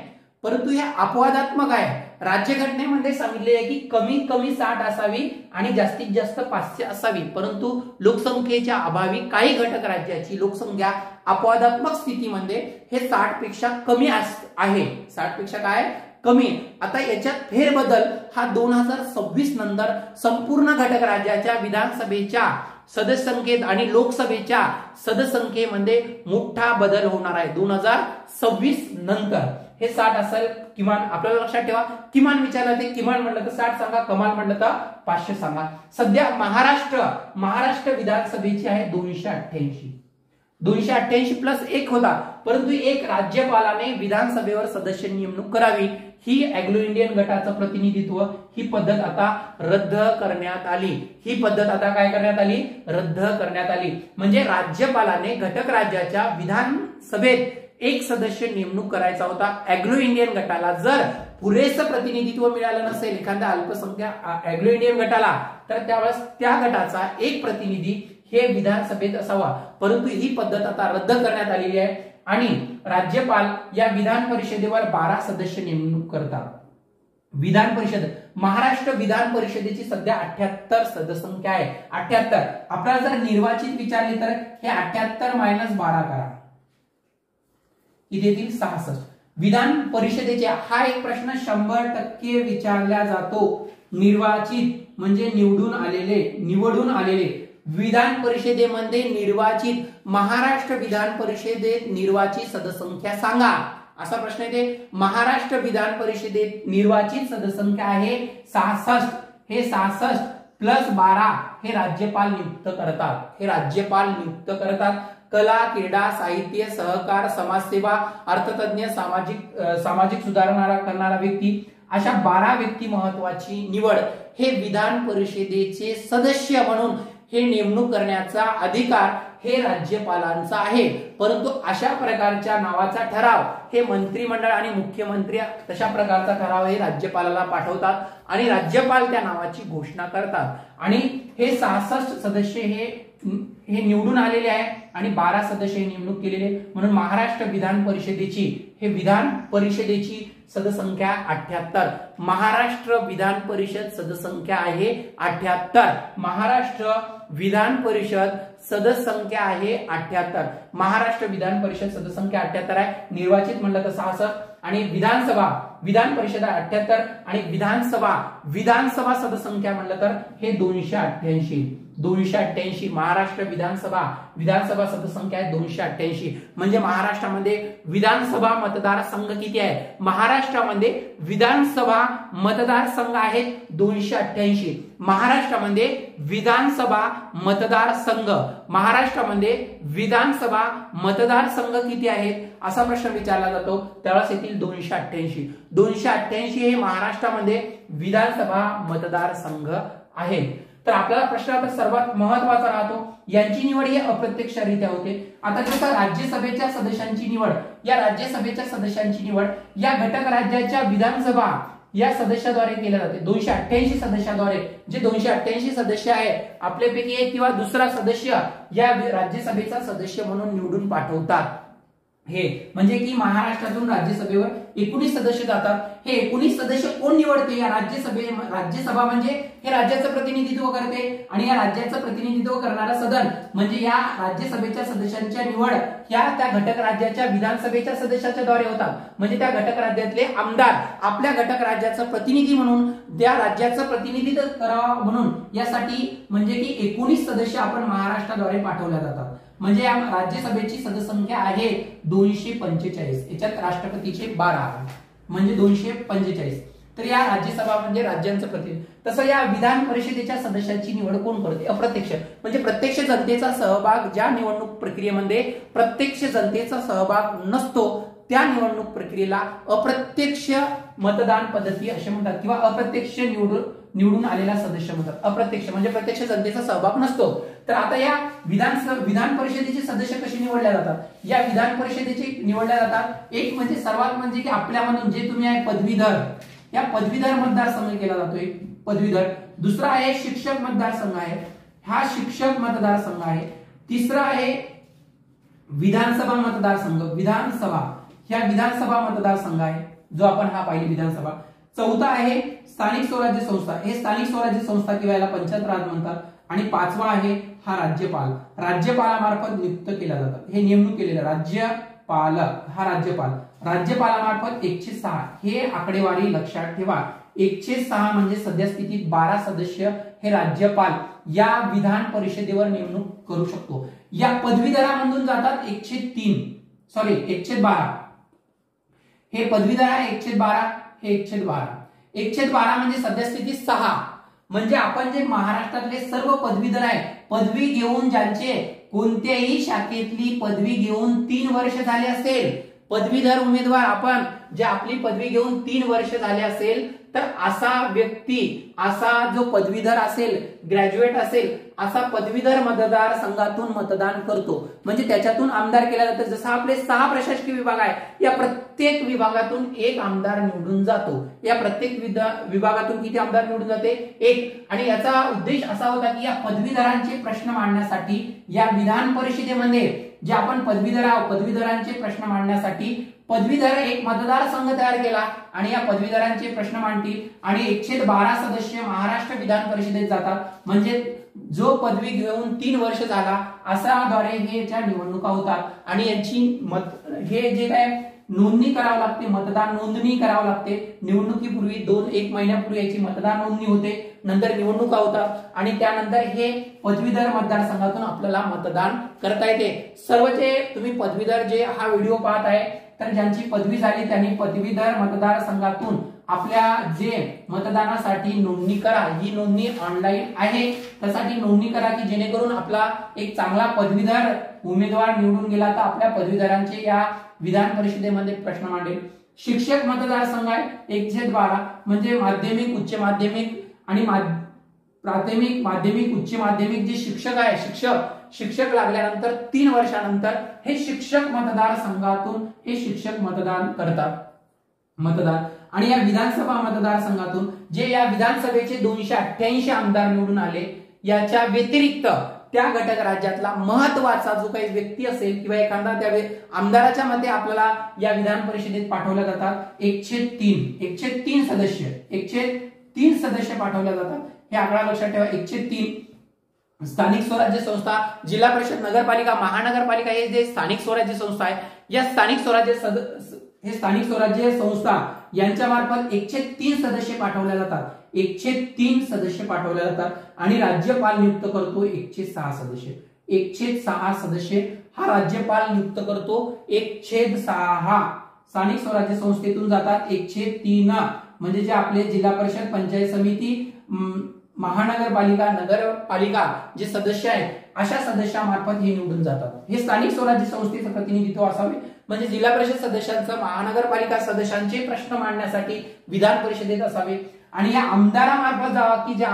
परंतु हे अपवादात्मक आहे। राज्यघटनेमध्ये सांगितले आहे की कमीत कमी 60 असावी आणि जास्तीत जास्त 500 असावी, परंतु लोकसंख्येच्या अभावी काही घटक राज्याची लोकसंख्या अपवादात्मक स्थितीमध्ये हे 60 पेक्षा कमी आहे, 60 पेक्षा काय कमी। आता याच्यात फेरबदल हा 2026 नंतर संपूर्ण घटक राज्याच्या विधानसभेच्या सदस्यसंख्येत आणि लोकसभेच्या सदस्यसंख्येमध्ये मोठा बदल होणार आहे। 2026 नंतर हे 60 असेल किमान, आपल्याला लक्षात ठेवा किमान विचारलं ते किमान म्हणलं तर 60 सांगा, कमाल म्हणलं तर 500 सांगा। सध्या महाराष्ट्र विधानसभेची आहे 288 प्लस 1 होता, परंतु एक राज्यपालाने विधानसभेवर सदस्य नेमणूक करावी ही अँग्लो इंडियन गटाचं प्रतिनिधित्व ही पद्धत आता रद्द करण्यात आली। रद्द करण्यात आली म्हणजे राज्यपालाने घटक राज्याच्या विधानसभेत एक सदस्य नेमणूक करायचा होता। अँग्लो इंडियन गटाला जर पुरेसं प्रतिनिधित्व मिळालं नसेल एखाद्या अल्पसंख्याक अँग्लो इंडियन गटाला, तर त्यावेळेस त्या गटाचा एक प्रतिनिधी हे विधानसभेत असावा, परंतु ही पद्धत आता रद्द करण्यात आलेली आहे आणि राज्यपाल या विधान परिषदेवर 12 सदस्य नेमणूक करतात। महाराष्ट्र विधान परिषदेची सध्या 78 सदस्यसंख्या आहे। 78 आपल्याला जर निर्वाचित विचारले तर हे 78 - 12 करा, इथे येतील 66। विधान परिषदेचे हा एक प्रश्न 100% विचारला जातो। निर्वाचित म्हणजे निवडून आलेले विधान परिषदेमध्ये निर्वाचित, महाराष्ट्र विधान परिषदेत निर्वाचित सदस्यसंख्या सांगा असा प्रश्न येते। महाराष्ट्र विधान परिषदेत निर्वाचित सदस्यसंख्या आहे 66, हे 66 प्लस 12 हे राज्यपाल नियुक्त करतात। कला, क्रीडा, साहित्य, सहकार, समाजसेवा, अर्थतज्ञ, सामाजिक सुधारणा करणारा व्यक्ती अशा 12 व्यक्ती महत्वाची निवड हे विधान परिषदेचे सदस्य म्हणून हे नेमणूक करण्याचा अधिकार हे राज्यपालांचा आहे, परंतु अशा प्रकारच्या नावाचा ठराव हे मंत्रिमंडळ आणि मुख्यमंत्री तशा प्रकारचा ठराव हे राज्यपालाला पाठवतात आणि राज्यपाल त्या नावाची घोषणा करतात आणि हे 66 सदस्य हे निवडून आलेले आहे आणि 12 सदस्य नेमणूक केलेले, म्हणून महाराष्ट्र विधान परिषदेची सदस्यसंख्या 78। महाराष्ट्र विधान परिषद सदस्यसंख्या आहे 78। महाराष्ट्र विधान परिषद सदस्यसंख्या आहे 78। महाराष्ट्र विधान परिषद सदस्यसंख्या 78 आहे। निर्वाचित म्हणलं तर 66 आणि विधान परिषद 78 आणि विधानसभा सदस्यसंख्या म्हणलं तर हे 288। महाराष्ट्र विधानसभा सदस्यसंख्या आहे 288। म्हणजे महाराष्ट्रामध्ये विधानसभा मतदारसंघ किती आहे? महाराष्ट्रामध्ये विधानसभा मतदारसंघ आहेत 288। महाराष्ट्रामध्ये विधानसभा मतदारसंघ किती आहेत असा प्रश्न विचारला जातो, त्यावेळेस येतील 288 हे महाराष्ट्रामध्ये विधानसभा मतदारसंघ आहे. तर आपल्याला प्रश्न आता सर्वात महत्वाचा राहतो, यांची निवड ही अप्रत्यक्षरित्या होते. आता जसं राज्यसभेच्या सदस्यांची निवड, या राज्यसभेच्या सदस्यांची निवड या घटक राज्याच्या विधानसभा या सदस्याद्वारे केल्या जाते. 288 सदस्याद्वारे, जे 288 सदस्य आहे आपल्यापैकी एक किंवा दुसरा सदस्य या राज्यसभेचा सदस्य म्हणून निवडून पाठवतात. हे म्हणजे की महाराष्ट्रातून राज्यसभेवर 19 सदस्य जातात. हे 19 सदस्य कोण निवडते? या राज्यसभा म्हणजे हे राज्याचं प्रतिनिधित्व करते आणि या राज्याचं प्रतिनिधित्व करणारा सदन म्हणजे या राज्यसभेच्या सदस्यांच्या निवड या त्या घटक राज्याच्या विधानसभेच्या सदस्याच्या द्वारे होतात. म्हणजे त्या घटक राज्यातले आमदार आपल्या घटक राज्याचं प्रतिनिधी म्हणून त्या राज्याचं प्रतिनिधित्व करावं म्हणून यासाठी म्हणजे की 19 सदस्य आपण महाराष्ट्राद्वारे पाठवल्या जातात. म्हणजे या राज्यसभेची सदस्यसंख्या आहे 245. याच्यात राष्ट्रपतीचे 12 म्हणजे 245. तर या राज्यसभा म्हणजे राज्यांचं प्रतिनिधी. तसं या विधान परिषदेच्या सदस्याची निवड कोण करते? अप्रत्यक्ष. म्हणजे प्रत्यक्ष जनतेचा सहभाग ज्या निवडणूक प्रक्रियेमध्ये प्रत्यक्ष जनतेचा सहभाग नसतो त्या निवडणूक प्रक्रियेला अप्रत्यक्ष मतदान पद्धती असे म्हणतात किंवा अप्रत्यक्ष निवडून आलेला सदस्य म्हणतात. अप्रत्यक्ष म्हणजे प्रत्यक्ष जनतेचा सहभाग नसतो. तर आता या विधान परिषदेचे सदस्य कसे निवडले जातात? या विधान परिषदेचे निवडले जातात एक म्हणजे सर्वात म्हणजे की आपल्यामधून जे तुम्ही आहे पदवीधर, या पदवीधर मतदारसंघ केला जातोय पदवीधर. दुसरा आहे शिक्षक मतदारसंघ आहे, हा शिक्षक मतदारसंघ आहे. तिसरा आहे विधानसभा मतदारसंघ, विधानसभा मतदारसंघ आहे जो आपण हा पाहिली विधानसभा. चौथा आहे स्थानिक स्वराज्य संस्था, हे स्थानिक स्वराज्य संस्था किंवा याला पंचायत राज म्हणतात. आणि पाचवा आहे हा राज्यपाल, राज्यपालामार्फत नियुक्त केला जातात. हे नेमणूक केलेलं राज्यपालक, हा राज्यपालामार्फत 106. हे आकडेवारी लक्षात ठेवा. 106 म्हणजे सध्या स्थितीत 12 सदस्य हे राज्यपाल या विधान परिषदेवर नेमणूक करू शकतो. या पदवीधरामधून जातात 112. हे पदवीधर आहे 112, हे 112 म्हणजे सध्या स्थिती 6. म्हणजे आपण जे महाराष्ट्रातले सर्व पदवीधर आहे, पदवी घेऊन ज्यांचे कोणत्याही शाखेतली पदवी घेऊन 3 वर्ष झाले असेल, पदवीधर उमेदवार आपण जे आपली पदवी घेऊन 3 वर्ष झाले असेल तर असा व्यक्ती, असा जो पदवीधर असेल, ग्रॅज्युएट असेल, असा पदवीधर मतदारसंघातून मतदान करतो. म्हणजे त्याच्यातून आमदार केला जातो. जसं आपले 6 प्रशासकीय विभाग आहे, या प्रत्येक विभागातून एक आमदार निवडून जातो. या प्रत्येक विभागातून किती आमदार निवडून जाते? 1. आणि याचा उद्देश असा होता की या पदवीधरांचे प्रश्न मांडण्यासाठी या विधान परिषदेमध्ये जे आपण पदवीधरांचे प्रश्न मांडण्यासाठी पदवीधर एक मतदारसंघ तयार केला आणि या पदवीधरांचे प्रश्न मांडतील आणि 112 सदस्य महाराष्ट्र विधान परिषदेत जातात. म्हणजे जो पदवी घेऊन 3 वर्ष झाला असाद्वारे हे ज्या निवडणुका होतात आणि यांची हे जे काय नोंदणी करावं लागते, मतदान नोंदणी करावं लागते. निवडणुकीपूर्वी 1 महिन्यापूर्वी याची मतदान नोंदणी होते, नंतर निवडणुका होतात आणि त्यानंतर हे पदवीधर मतदारसंघातून आपल्याला मतदान करता येते. सर्व जे तुम्ही पदवीधर जे हा व्हिडिओ पाहत आहे तर ज्यांची पदवी झाली त्यांनी पदवीधर मतदारसंघातून आपल्या जे मतदानासाठी नोंदणी करा. ही नोंदणी ऑनलाईन आहे, त्यासाठी नोंदणी करा की जेणेकरून आपला एक चांगला पदवीधर उमेदवार निवडून गेला तर आपल्या पदवीधरांचे या विधान परिषदेमध्ये प्रश्न मांडेल. शिक्षक मतदारसंघ आहे 112 म्हणजे माध्यमिक, उच्च माध्यमिक आणि प्राथमिक, माध्यमिक, उच्च माध्यमिक जे शिक्षक आहे, शिक्षक लागल्यानंतर 3 वर्षानंतर हे शिक्षक मतदारसंघातून हे शिक्षक मतदान करतात. आणि या विधानसभा मतदारसंघातून जे या विधानसभेचे 288 आमदार निवडून आले, याच्या व्यतिरिक्त त्या घटक राज्यातला महत्वाचा जो काही व्यक्ती असेल किंवा एखादा त्या आमदाराच्या मते आपल्याला या विधान परिषदेत पाठवल्या जातात 103 सदस्य पाठवल्या जातात. हे आकडा लक्षात ठेवा 103. स्थानिक स्वराज्य संस्था, जिल्हा परिषद, नगरपालिका, महानगरपालिका हे जे स्थानिक स्वराज्य संस्था आहे, या स्थानिक स्वराज्य संस्था यांच्या मार्फत 103 सदस्य पाठवल्या जातात. 103 सदस्य पाठवल्या जातात आणि राज्यपाल नियुक्त करतो 106 सदस्य. 106 सदस्य हा राज्यपाल नियुक्त करतो. 106 स्थानिक स्वराज्य संस्थेतून जातात 103 म्हणजे जे आपले जिल्हा परिषद, पंचायत समिती, महानगरपालिका, नगरपालिका जे सदस्य आहेत अशा सदस्यामार्फत हे निवडून जातात. हे स्थानिक स्वराज्य संस्थेचं प्रतिनिधित्व असावे. म्हणजे जिल्हा परिषद सदस्यांचं, महानगरपालिका सदस्यांचे प्रश्न मांडण्यासाठी विधान परिषदेत असावे आणि या आमदारामार्फत जावा की ज्या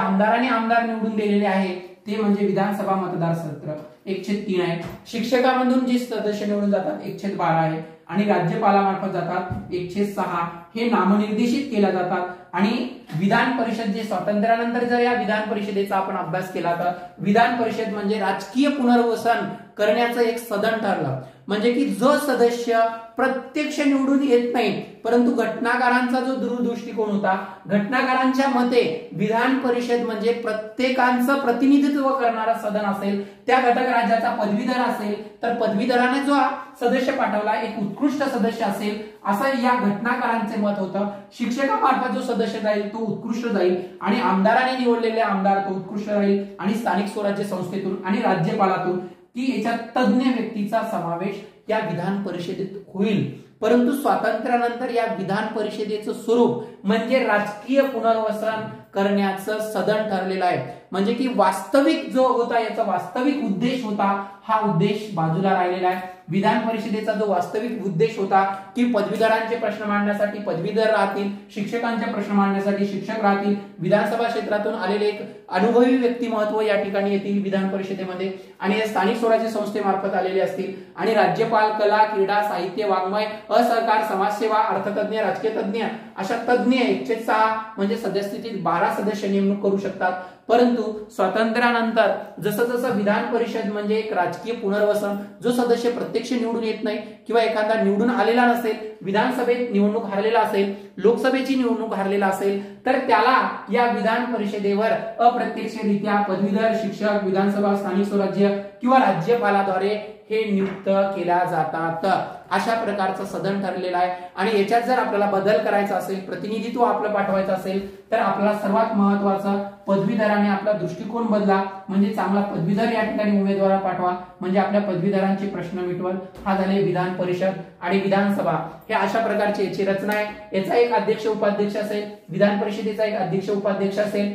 आमदाराने आमदार निवडून दिलेले आहे ते म्हणजे विधानसभा मतदारसंघ 1/3 आहे. शिक्षकामधून जे सदस्य निवडून जातात 1/12 आहे आणि राज्यपालामार्फत जातात 1/6. हे नामनिर्देशित केल्या जातात. आणि विधान परिषद जे स्वातंत्र्यानंतर जर या विधान परिषदेचा आपण अभ्यास केला तर विधान परिषद म्हणजे राजकीय पुनर्वसन करण्याचं एक सदन ठरलं. म्हणजे की जो सदस्य प्रत्यक्ष निवडून येत नाही परंतु घटनाकारांचा जो दूरदृष्टिकोन होता, घटनाकारांच्या मते विधान परिषद म्हणजे प्रत्येकांचं प्रतिनिधित्व करणारा सदन असेल, त्या घटक राज्याचा पदवीधर असेल तर पदवीधराने जो सदस्य पाठवला एक उत्कृष्ट सदस्य असेल असं या घटनाकारांचे मत होतं. शिक्षकामार्फत जो सदस्य जाईल तो उत्कृष्ट जाईल आणि आमदाराने निवडलेले आमदार तो उत्कृष्ट राहील आणि स्थानिक स्वराज्य संस्थेतून आणि राज्यपालातून की याच्यात तज्ञ व्यक्तीचा समावेश या विधान परिषदेत होईल. परंतु स्वातंत्र्यानंतर या विधान परिषदेचं स्वरूप म्हणजे राजकीय पुनर्वसन करण्याचं सदन ठरलेलं आहे. म्हणजे की वास्तविक जो होता याचा वास्तविक उद्देश होता हा उद्देश बाजूला राहिलेला आहे. विधान परिषदेचा जो वास्तविक उद्देश होता की पदवीधरांचे प्रश्न मांडण्यासाठी पदवीधर राहतील, शिक्षकांचे प्रश्न मांडण्यासाठी शिक्षक राहतील, विधानसभा क्षेत्रातून आलेले एक अनुभवी व्यक्तिमत्व या ठिकाणी येतील विधान परिषदेमध्ये आणि स्थानिक स्वराज्य संस्थेमार्फत आलेले असतील आणि राज्यपाल, कला, क्रीडा, साहित्य, वाङ्मय, असहकार, समाजसेवा, अर्थतज्ञ, राजकीय तज्ञ अशा तज्ञ 1/6 म्हणजे सदस्यस्थितीत 12 सदस्य नेमणूक करू शकतात. परंतु स्वातंत्र्यानंतर जसं जसं विधान परिषद म्हणजे एक राजकीय पुनर्वसन, जो सदस्य प्रत्यक्ष निवडून येत नाही किंवा एखादा निवडून आलेला नसेल, विधानसभेत निवडणूक हारलेला असेल, लोकसभेची निवडणूक हारलेला असेल तर त्याला या विधान परिषदेवर अप्रत्यक्षरित्या पदवीधर, शिक्षक, विधानसभा, स्थानिक स्वराज्य किंवा राज्यपालाद्वारे हे नियुक्त केल्या जातात. अशा प्रकारचं सदन ठरलेलं आहे. आणि याच्यात जर आपल्याला बदल करायचा असेल, प्रतिनिधित्व आपलं पाठवायचं असेल तर आपल्याला सर्वात महत्वाचं पदवीधराने आपला दृष्टिकोन बदला. म्हणजे चांगला पदवीधर या ठिकाणी उमेदवार पाठवा म्हणजे आपल्या पदवीधरांचे प्रश्न मिटवल. हा झाले विधान परिषद आणि विधानसभा हे अशा प्रकारची याची रचना आहे. याचा एक अध्यक्ष उपाध्यक्ष असेल, विधान परिषदेचा एक अध्यक्ष उपाध्यक्ष असेल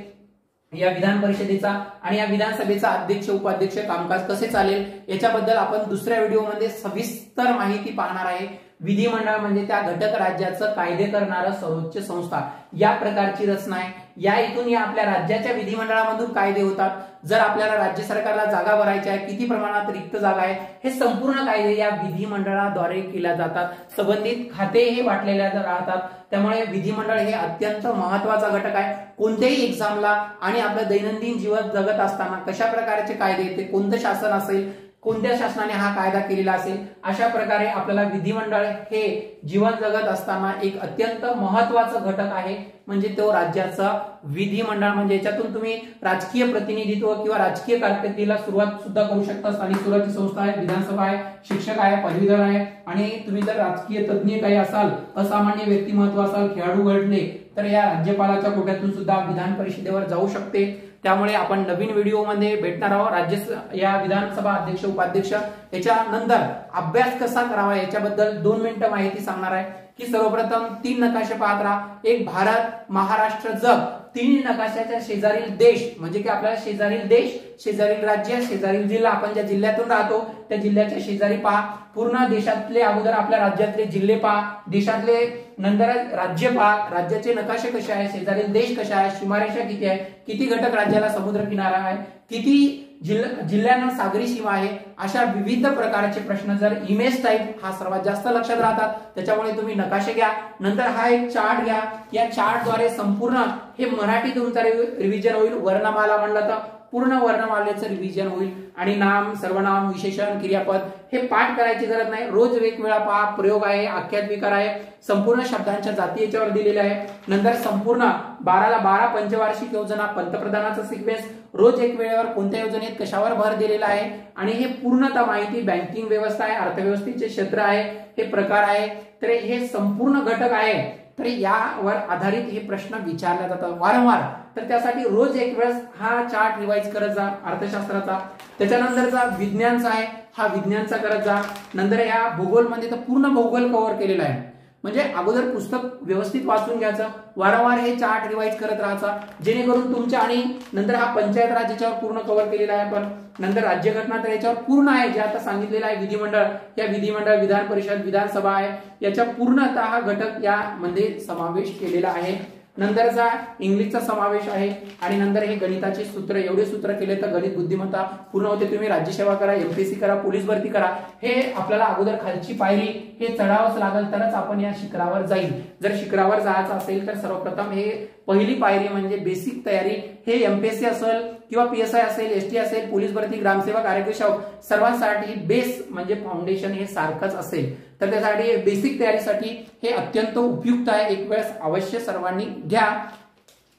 या विधान परिषदेचा आणि या विधानसभेचा अध्यक्ष उपाध्यक्ष कामकाज कसे चालेल याच्याबद्दल आपण दुसऱ्या व्हिडिओमध्ये सविस्तर माहिती पाहणार आहे. विधिमंडळ म्हणजे त्या घटक राज्याचं कायदे करणारं सर्वोच्च संस्था या प्रकारची रचना आहे. या इथून या आपल्या राज्याच्या विधिमंडळामधून कायदे होतात. जर आपल्याला राज्य सरकारला जागा भरायच्या आहे, किती प्रमाणात रिक्त जागा आहे, हे संपूर्ण कायदे या विधिमंडळाद्वारे केल्या जातात. संबंधित खाते हे वाटलेले राहतात. त्यामुळे विधिमंडळ हे अत्यंत महत्वाचा घटक आहे. कोणत्याही एक्झामला आणि आपलं दैनंदिन जीवन जगत असताना कशा प्रकारचे कायदे येते, कोणतं शासन असेल, कोणत्या शासनाने हा कायदा केलेला असेल, अशा प्रकारे आपल्याला विधिमंडळ हे जीवन जगत असताना एक अत्यंत महत्वाचं घटक आहे. म्हणजे तो राज्याचा विधिमंडळ. म्हणजे याच्यातून तुम्ही राजकीय प्रतिनिधित्व किंवा राजकीय कारकिर्दीला सुरुवात सुद्धा करू शकता. स्थानिक स्वराज्य संस्था आहे, विधानसभा आहे, शिक्षक आहे, पदवीधर आहे आणि तुम्ही जर राजकीय तज्ञ काही असाल, असामान्य व्यक्तिमत्व असाल, खेळाडू घडले तर या राज्यपालाच्या कोट्यातून सुद्धा विधान परिषदेवर जाऊ शकते. त्यामुळे आपण नवीन व्हिडिओमध्ये भेटणार आहोत. या विधानसभा अध्यक्ष उपाध्यक्ष याच्यानंतर अभ्यास कसा करावा याच्याबद्दल 2 मिनिटं माहिती सांगणार आहे. की सर्वप्रथम 3 नकाशे पाहत राहा. एक भारत, महाराष्ट्र, जग. 3 नकाशाच्या शेजारील देश म्हणजे की आपल्याला शेजारील देश, शेजारील राज्य, शेजारील जिल्हा, आपण ज्या जिल्ह्यातून राहतो त्या जिल्ह्याच्या शेजारी पहा. पूर्ण देशातले अगोदर आपल्या राज्यातले जिल्हे पहा, देशातले नंतर राज्य पहा, राज्याचे नकाशे कसे आहे, शेजारील देश कशा आहे, सीमारेषा किती आहे, किती घटक राज्याला समुद्र किनारा आहे, किती जिल्ह्यांना सागरी सीमा आहे. अशा विविध प्रकारचे प्रश्न जर इमेज टाईप हा सर्वात जास्त लक्षात राहतात. त्याच्यामुळे तुम्ही नकाशे घ्या. नंतर हा एक चार्ट घ्या. या चार्टद्वारे संपूर्ण हे मराठी तुमचं रिव्हिजन होईल. वर्णमाला म्हणलं तर पूर्ण वर्णमालेचं रिव्हिजन होईल आणि नाम, सर्वनाम, विशेषण, क्रियापद हे पाठ करायची गरज नाही. रोज वेगवेगळा पहा. प्रयोग आहे, आख्यात्विकार आहे, संपूर्ण शब्दांच्या जाती याच्यावर दिलेल्या आहे. नंतर संपूर्ण 12 ला 12 पंचवार्षिक योजना, पंतप्रधानाचा सिक्वेन्स, रोज एक वेळेवर कोणत्या योजनेत कशावर भर दिलेला आहे आणि हे पूर्णतः माहिती बँकिंग व्यवस्था आहे, अर्थव्यवस्थेचे क्षेत्र आहे, हे प्रकार आहे. तर हे संपूर्ण घटक आहे. तर यावर आधारित हे प्रश्न विचारले जातात वारंवार. तर त्यासाठी रोज एक वेळेस हा चार्ट रिवाइज करत जा अर्थशास्त्राचा. त्याच्यानंतरचा विज्ञानचा आहे, हा विज्ञानचा करत जा. नंतर या भूगोलमध्ये तर पूर्ण भूगोल कव्हर केलेला आहे. म्हणजे अगोदर पुस्तक व्यवस्थित वाचून घ्यायचं, वारंवार हे चार्ट रिवाइज करत राहायचा, जेणेकरून तुमच्या आणि नंतर हा पंचायत राज याच्यावर पूर्ण कव्हर केलेला आहे आपण, नंतर राज्यघटना तर याच्यावर पूर्ण आहे, जे आता सांगितलेलं आहे विधिमंडळ, या विधिमंडळ, विधान परिषद, विधानसभा आहे, याच्या पूर्णतः घटक यामध्ये समावेश केलेला आहे. नंतरचा इंग्लिशचा समावेश आहे आणि नंतर हे गणिताचे सूत्र, एवढे सूत्र केले तर गणित बुद्धिमत्ता पूर्ण होते. तुम्ही राज्यसेवा करा, एमपीएससी करा, पोलीस भरती करा, हे आपल्याला अगोदर खालची पायरी हे चढावंच लागेल, तरच आपण या शिखरावर जाईल. जर शिखरावर जायचं असेल तर सर्वप्रथम हे पहिली पायरी म्हणजे बेसिक तयारी. हे एमपीएससी असेल किंवा पीएसआय असेल, एसटी असेल, पोलीस भरती, ग्रामसेवक, आरोग्य सेवक, सर्वांसाठी बेस म्हणजे फाउंडेशन हे सारखंच असेल. तर त्यासाठी बेसिक तयारीसाठी हे अत्यंत उपयुक्त आहे, एक वेळेस अवश्य सर्वांनी घ्या.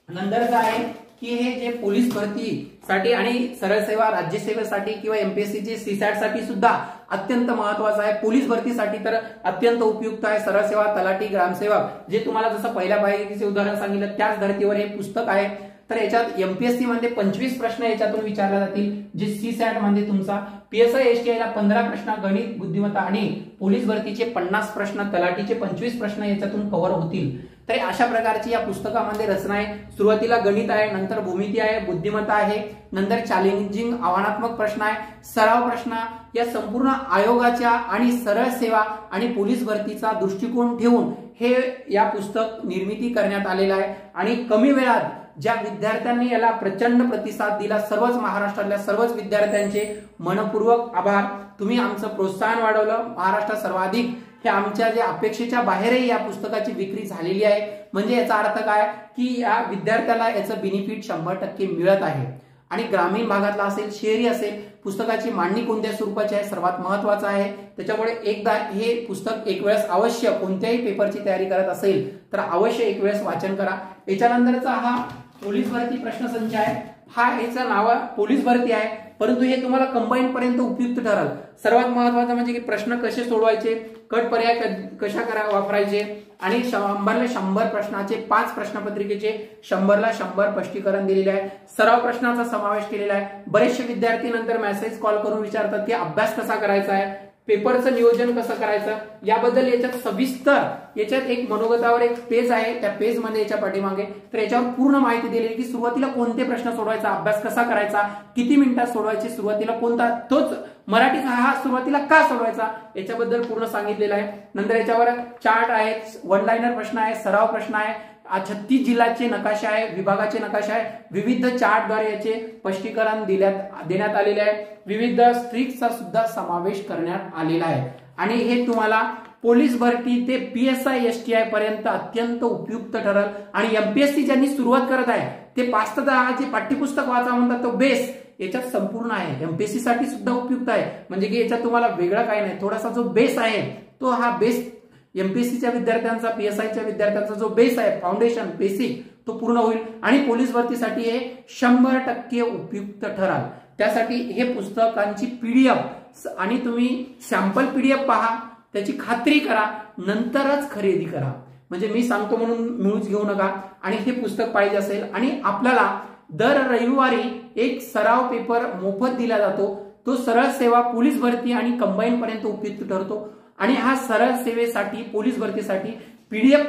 नंतर काय आहे की हे जे पोलीस भरतीसाठी आणि सरळ सेवा राज्यसेवेसाठी किंवा एमपीएससीचे सीसॅट साठी सुद्धा अत्यंत महत्वाचं आहे. पोलीस भरतीसाठी तर अत्यंत उपयुक्त आहे. सरळ सेवा, तलाठी, ग्रामसेवक, जे तुम्हाला जसं पहिल्या पायरीचे उदाहरण सांगितलं त्याच धर्तीवर हे पुस्तक आहे. तर याच्यात एमपीएससी मध्ये 25 प्रश्न याच्यातून विचारले जातील, जे सीसॅट मध्ये तुमचा, पीएसआय एसटीआय ला 15 प्रश्न गणित बुद्धिमत्ता आणि पोलीस भरतीचे 50 प्रश्न, तलाठीचे 25 प्रश्न याच्यातून कव्हर होतील. तर अशा प्रकारची या पुस्तकामध्ये रचना आहे. सुरुवातीला गणित आहे, नंतर भूमिती आहे, बुद्धिमत्ता आहे, नंतर चॅलेंजिंग आव्हानात्मक प्रश्न आहे, सराव प्रश्न, या संपूर्ण आयोगाच्या आणि सरळ सेवा आणि पोलीस भरतीचा दृष्टिकोन ठेवून हे या पुस्तक निर्मिती करण्यात आलेला आहे. आणि कमी वेळात ज्या विद्यार्थ्यांनी याला प्रचंड प्रतिसाद दिला, सर्वच महाराष्ट्रातल्या सर्वच विद्यार्थ्यांचे मनपूर्वक आभार. तुम्ही आमचं प्रोत्साहन वाढवलं. महाराष्ट्रात सर्वाधिक हे आमच्या जे अपेक्षेच्या बाहेरही या पुस्तकाची विक्री झालेली आहे. म्हणजे याचा अर्थ काय की या विद्यार्थ्याला याचं बेनिफिट 100% मिळत आहे. आणि ग्रामीण भागातला असेल, शहरी असेल, पुस्तकाची मांडणी कोणत्या स्वरूपाची आहे सर्वात महत्वाचं आहे. त्याच्यामुळे एकदा हे पुस्तक एक वेळेस अवश्य कोणत्याही पेपरची तयारी करत असेल तर अवश्य एक वेळेस वाचन करा. याच्यानंतरचा हा पोलीस भरती प्रश्नसंच आहे. हा याचं नाव पोलीस भरती आहे, परंतु हे तुम्हाला कंबाईन पर्यंत उपयुक्त ठरेल. सर्वात महत्वाचं म्हणजे की प्रश्न कसे सोडवायचे, कट पर्याय कशा वापरायचे आणि 100ला 100 प्रश्नाचे 5 प्रश्नपत्रिकेचे 100ला 100 स्पष्टीकरण दिलेले आहे. सराव प्रश्नाचा समावेश केलेला आहे. बरेचसे विद्यार्थी नंतर मेसेज कॉल करून विचारतात की अभ्यास कसा करायचा आहे, पेपरचं नियोजन कसं करायचं, याबद्दल याच्यात सविस्तर याच्यात एक मनोगतावर एक पेज आहे. त्या पेज मध्ये याच्या पाठीमागे तर याच्यावर पूर्ण माहिती दिलेली की सुरुवातीला कोणते प्रश्न सोडवायचा, अभ्यास कसा करायचा, किती मिनिटात सोडवायचे, सुरुवातीला कोणता, तोच मराठीचा हा सुरुवातीला का सोडवायचा याच्याबद्दल पूर्ण सांगितलेलं आहे. नंतर याच्यावर चार्ट आहे, वन लाइनर प्रश्न आहे, सराव प्रश्न आहे, 36 जिल्ह्याचे नकाशे आहे, विभागाचे नकाशे आहे, विविध चार्टद्वारे याचे स्पष्टीकरण देण्यात आलेले आहे. विविध स्ट्रिक्सचा सुद्धा समावेश करण्यात आलेला आहे. आणि हे तुम्हाला पोलीस भरती ते पीएसआय एसटीआय पर्यंत अत्यंत उपयुक्त ठरेल. आणि एमपीएससी ज्यांनी सुरुवात करत आहे ते 5 जे पाठ्यपुस्तक वाचा म्हणतात तो बेस याच्यात संपूर्ण आहे. एमपीएससी साठी सुद्धा उपयुक्त आहे. म्हणजे की याच्यात तुम्हाला वेगळं काही नाही, थोडासा जो बेस आहे तो हा बेस एमपीएससीच्या विद्यार्थ्यांचा, पीएसआयच्या विद्यार्थ्यांचा जो बेस आहे, फाउंडेशन बेसिक, तो पूर्ण होईल. आणि पोलीस भरतीसाठी हे 100% उपयुक्त ठराल. त्यासाठी हे पुस्तकांची पीडीएफ आणि तुम्ही सॅम्पल पीडीएफ पहा, त्याची खात्री करा, नंतरच खरेदी करा. म्हणजे मी सांगतो म्हणून मिळूच घेऊ नका. आणि हे पुस्तक पाहिजे असेल आणि आपल्याला दर रविवारी एक सराव पेपर मोफत दिला जातो. तो सरळ सेवा, पोलीस भरती आणि कंबाईन पर्यंत उपयुक्त ठरतो. आणि हा सरळ सेवेसाठी, पोलीस भरतीसाठी पीडीएफ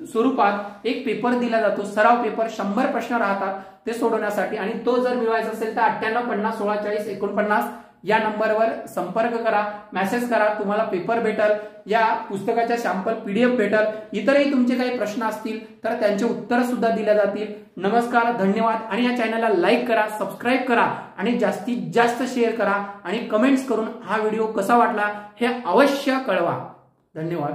स्वरूपात एक पेपर दिला जातो, सराव पेपर. 100 प्रश्न राहतात ते सोडवण्यासाठी. आणि तो जर मिळवायचा असेल तर 98 50 16 40 49 या नंबरवर संपर्क करा, मेसेज करा, तुम्हाला पेपर भेटल, या पुस्तकाच्या सॅम्पल पीडीएफ भेटल. इतरही तुमचे काही प्रश्न असतील तर त्यांचे उत्तर सुद्धा दिले जातील. नमस्कार, धन्यवाद. आणि या चॅनलला लाईक करा, सबस्क्राईब करा आणि जास्तीत जास्त शेअर करा आणि कमेंट्स करून हा व्हिडिओ कसा वाटला हे अवश्य कळवा. धन्यवाद.